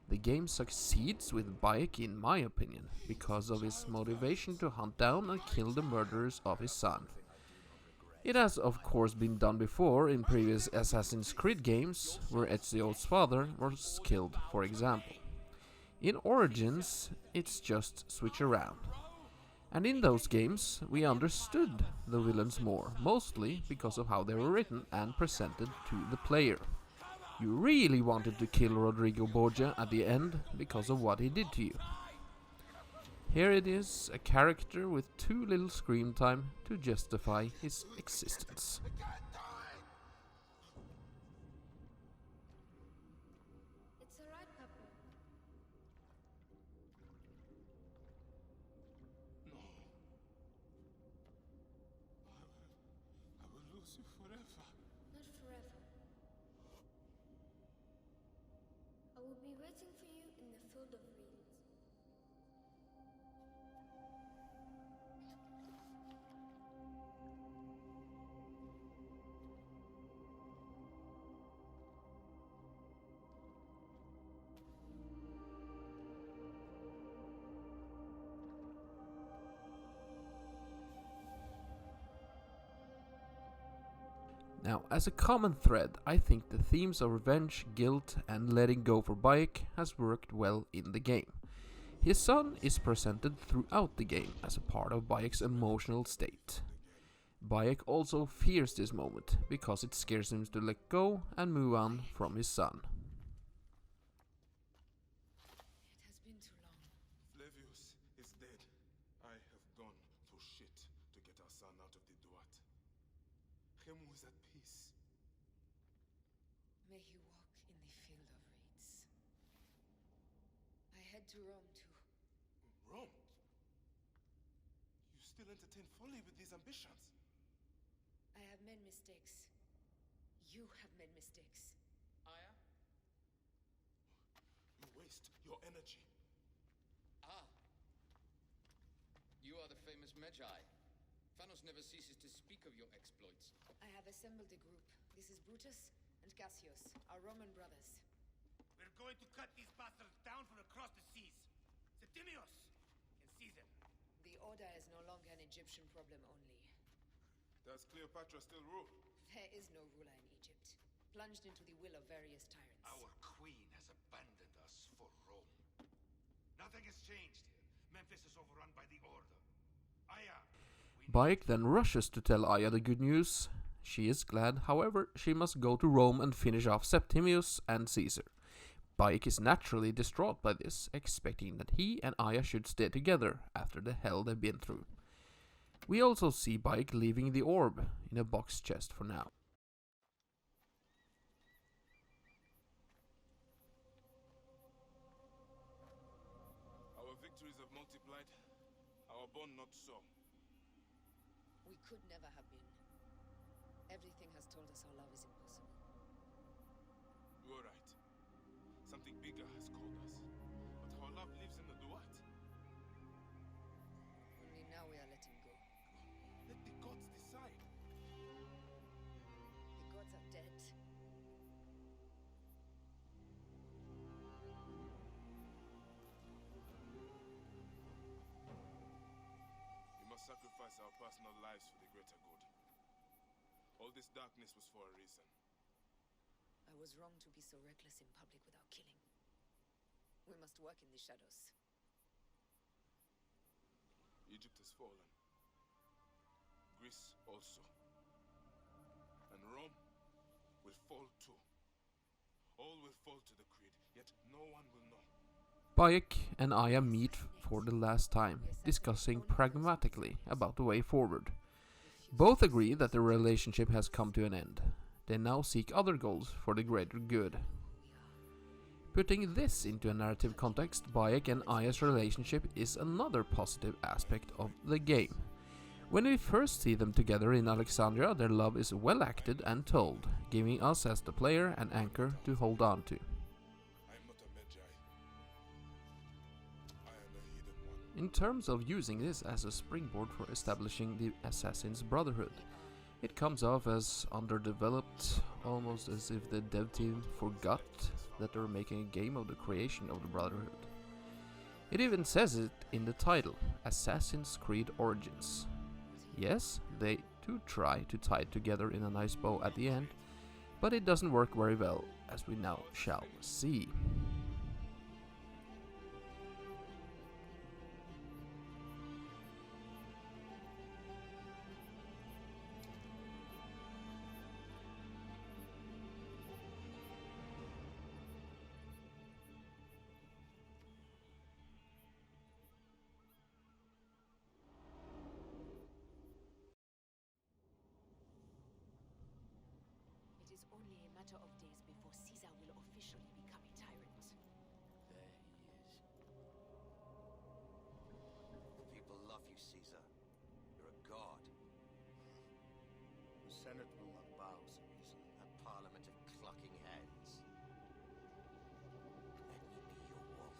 The game succeeds with Bayek in my opinion, because of his motivation to hunt down and kill the murderers of his son. It has of course been done before in previous Assassin's Creed games, where Ezio's father was killed, for example. In Origins, it's just switch around. And in those games, we understood the villains more, mostly because of how they were written and presented to the player. You really wanted to kill Rodrigo Borgia at the end because of what he did to you. Here it is, a character with too little screen time to justify his existence. It's alright, Papa. No. I will lose you forever. Not forever. I will be waiting for you in the field of reeds. Now, as a common thread, I think the themes of revenge, guilt, and letting go for Bayek has worked well in the game. His son is presented throughout the game as a part of Bayek's emotional state. Bayek also fears this moment, because it scares him to let go and move on from his son. It has been too long. Flavius is dead. I have gone through shit to get our son out of the Duat. Khemu is at peace. May he walk in the field of reeds. I head to Rome too. Rome? You still entertain folly with these ambitions? I have made mistakes. You have made mistakes. Aya? You waste your energy. Ah. You are the famous Magi. Thanos never ceases to speak of your exploits. I have assembled a group. This is Brutus and Cassius, our Roman brothers. We're going to cut these bastards down from across the seas. Septimius and Caesar. The order is no longer an Egyptian problem only. Does Cleopatra still rule? There is no ruler in Egypt, plunged into the will of various tyrants. Our queen has abandoned us for Rome. Nothing has changed here. Memphis is overrun by the Order. Aya! Bayek then rushes to tell Aya the good news. She is glad, however, she must go to Rome and finish off Septimius and Caesar. Bayek is naturally distraught by this, expecting that he and Aya should stay together after the hell they've been through. We also see Bayek leaving the orb in a box chest for now. Our victories have multiplied, our bond not so. We could never have been. Everything has told us our love is impossible. You are right. Something bigger has called us. But our love lives in the Duat. Only now we are letting go. Let the gods decide. The gods are dead. We must sacrifice our personal lives for the greater good. All this darkness was for a reason. I was wrong to be so reckless in public without killing. We must work in the shadows. Egypt has fallen. Greece also. And Rome will fall too. All will fall to the creed, yet no one will know. Bayek and Aya meet for the last time, discussing pragmatically about the way forward. Both agree that the relationship has come to an end. They now seek other goals for the greater good. Putting this into a narrative context, Bayek and Aya's relationship is another positive aspect of the game. When we first see them together in Alexandria, their love is well acted and told, giving us as the player an anchor to hold on to. In terms of using this as a springboard for establishing the Assassin's Brotherhood, it comes off as underdeveloped, almost as if the dev team forgot that they were making a game of the creation of the Brotherhood. It even says it in the title, Assassin's Creed Origins. Yes, they do try to tie it together in a nice bow at the end, but it doesn't work very well, as we now shall see. matter of days before Caesar will officially become a tyrant. There he is. People love you, Caesar. You're a god. The Senate will not bow so easily. A parliament of clucking hens. Let me be your wolf.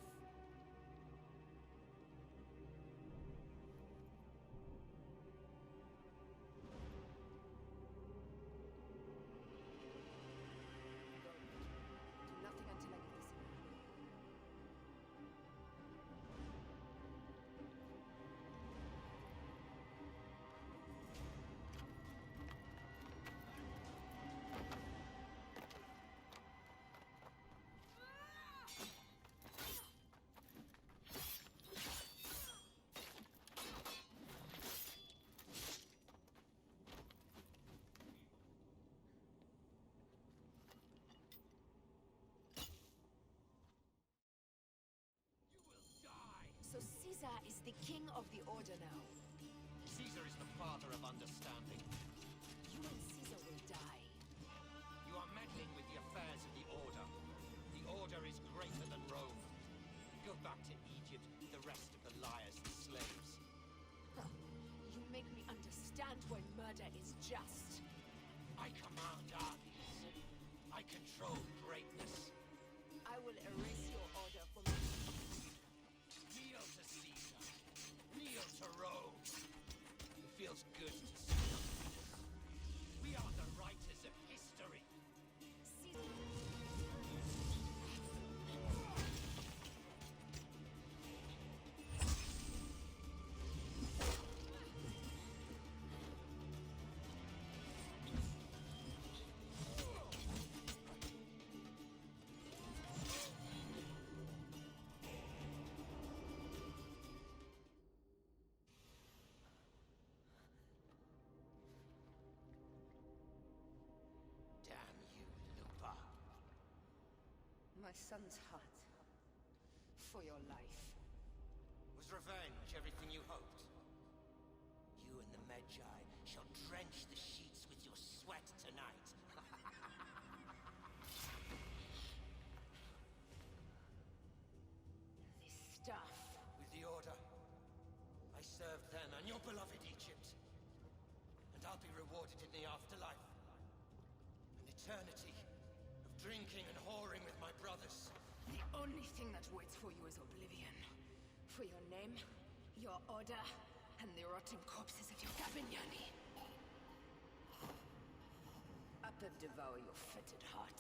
Do nothing until I get this in. So Caesar is the king of the Order now. Caesar is the father of understanding. You and Caesar will die. You are meddling with the affairs of the Order. The Order is greater than Rome. Go back to Egypt with the rest of the liars and slaves. Huh. You make me understand why murder is just. I command armies. I control greatness. I will erase your order from me. Kneel to Caesar. Kneel to Rome. It feels good to see us. We are the writers of history. Damn you, Lupa. My son's heart. For your life. Was revenge everything you hoped? You and the Magi shall drench the sheets with your sweat tonight. This stuff. With the Order, I served then on your beloved Egypt. And I'll be rewarded in the afterlife. An eternity of drinking and whoring with my brothers. The only thing that waits for you is oblivion. For your name, your order, and the rotten corpses of your Gabignani. Up and devour your fetid heart.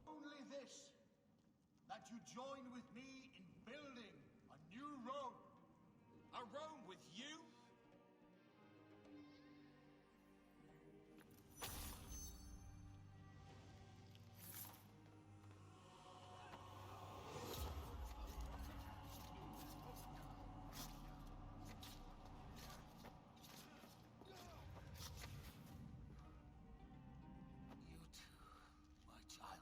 Only this, that you join with me in building a new Rome. A Rome with you? You too, my child.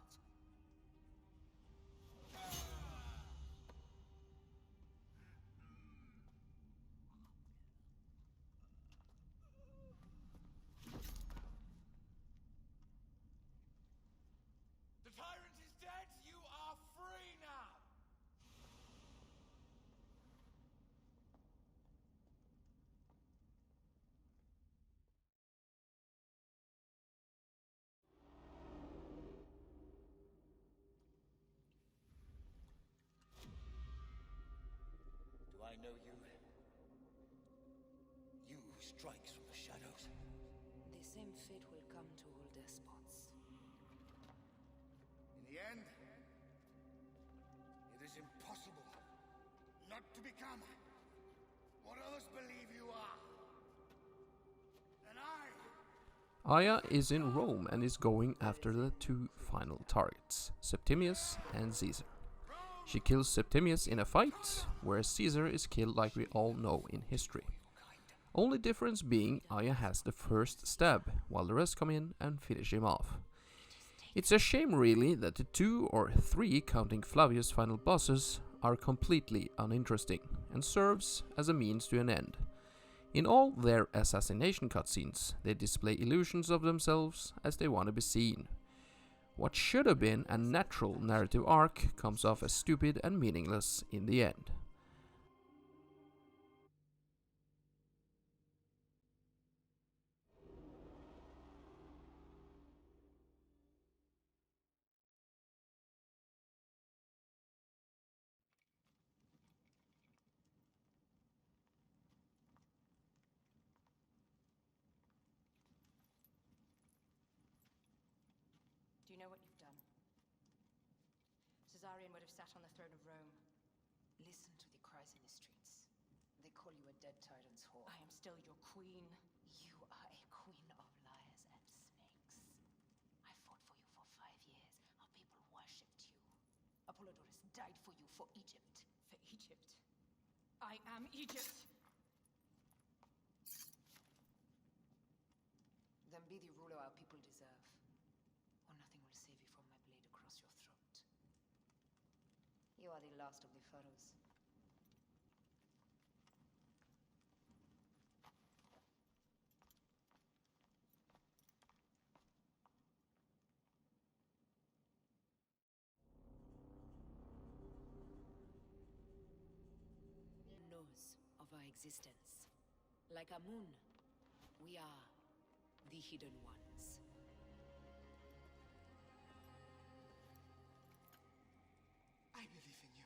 The tyrant is dead! You are free now! Do I know you? You who strikes from the shadows. The same fate will come to all despots. In the end, it is impossible not to become what others believe you are. And Aya is in Rome and is going after the two final targets, Septimius and Caesar. She kills Septimius in a fight, whereas Caesar is killed like we all know in history. Only difference being Aya has the first stab, while the rest come in and finish him off. It's a shame really that the 2 or 3, counting Flavius' final bosses, are completely uninteresting and serves as a means to an end. In all their assassination cutscenes, they display illusions of themselves as they want to be seen. What should have been a natural narrative arc comes off as stupid and meaningless in the end. Do you know what you've done? Caesarion would have sat on the throne of Rome. Listen to the cries in the streets. They call you a dead tyrant's whore. I am still your queen. You are a queen of liars and snakes. I fought for you for 5 years. Our people worshipped you. Apollodorus died for you for Egypt. For Egypt? I am Egypt! Then be the ruler our people deserve. Or nothing will save you from my blade across your throat. You are the last of the pharaohs. Knows of our existence. Like a moon, we are the hidden ones. I believe in you.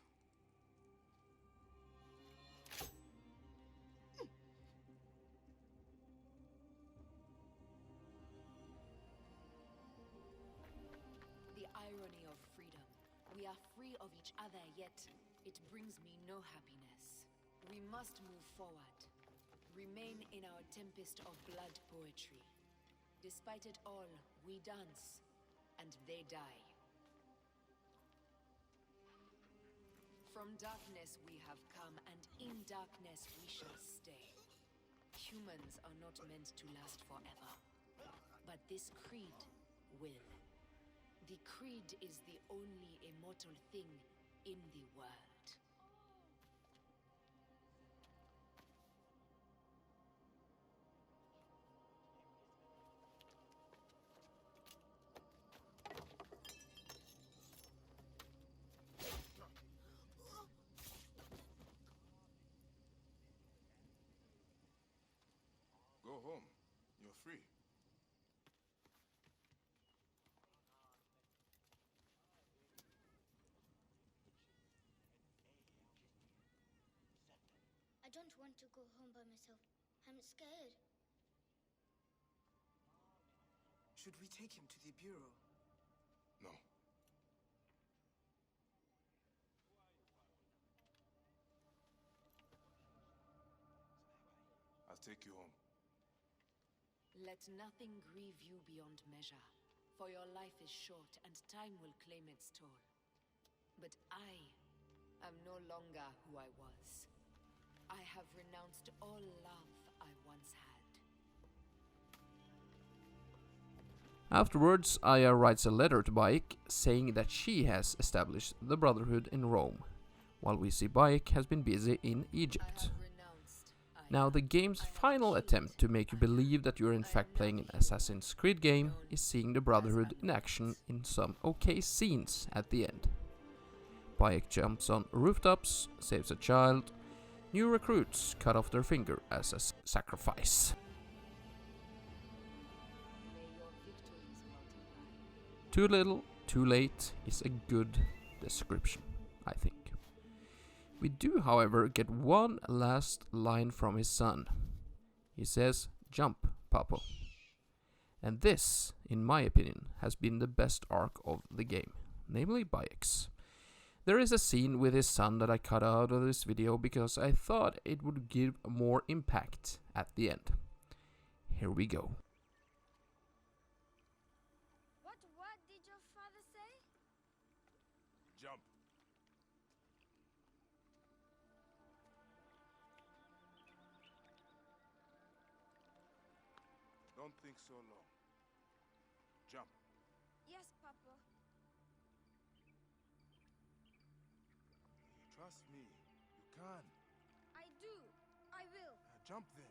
The irony of freedom. We are free of each other, yet it brings me no happiness. We must move forward. Remain in our tempest of blood poetry. Despite it all, we dance, and they die. From darkness we have come, and in darkness we shall stay. Humans are not meant to last forever, but this creed will. The creed is the only immortal thing in the world. Go home. You're free. I don't want to go home by myself. I'm scared. Should we take him to the bureau? No. I'll take you home. Let nothing grieve you beyond measure, for your life is short and time will claim its toll. But I am no longer who I was. I have renounced all love I once had. Afterwards, Aya writes a letter to Bayek saying that she has established the Brotherhood in Rome, while we see Bayek has been busy in Egypt. Now, the game's final attempt to make you believe that you're in fact playing an Assassin's Creed game is seeing the Brotherhood in action in some okay scenes at the end. Bayek jumps on rooftops, saves a child, new recruits cut off their finger as a sacrifice. Too little, too late is a good description, I think. We do, however, get one last line from his son. He says, "Jump, Papo." And this, in my opinion, has been the best arc of the game, namely Bayek's. There is a scene with his son that I cut out of this video because I thought it would give more impact at the end. Here we go. What did your father say? Jump. Don't think so long. Jump. Yes, Papa. Trust me, you can. I do. I will. Jump then.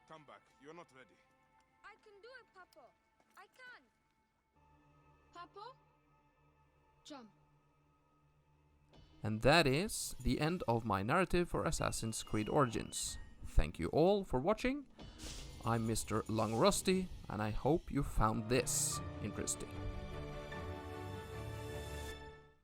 Come back. You're not ready. I can do it, Papa. I can. Papa? Jump. And that is the end of my narrative for Assassin's Creed Origins. Thank you all for watching. I'm Mr. Long Rusty, and I hope you found this interesting.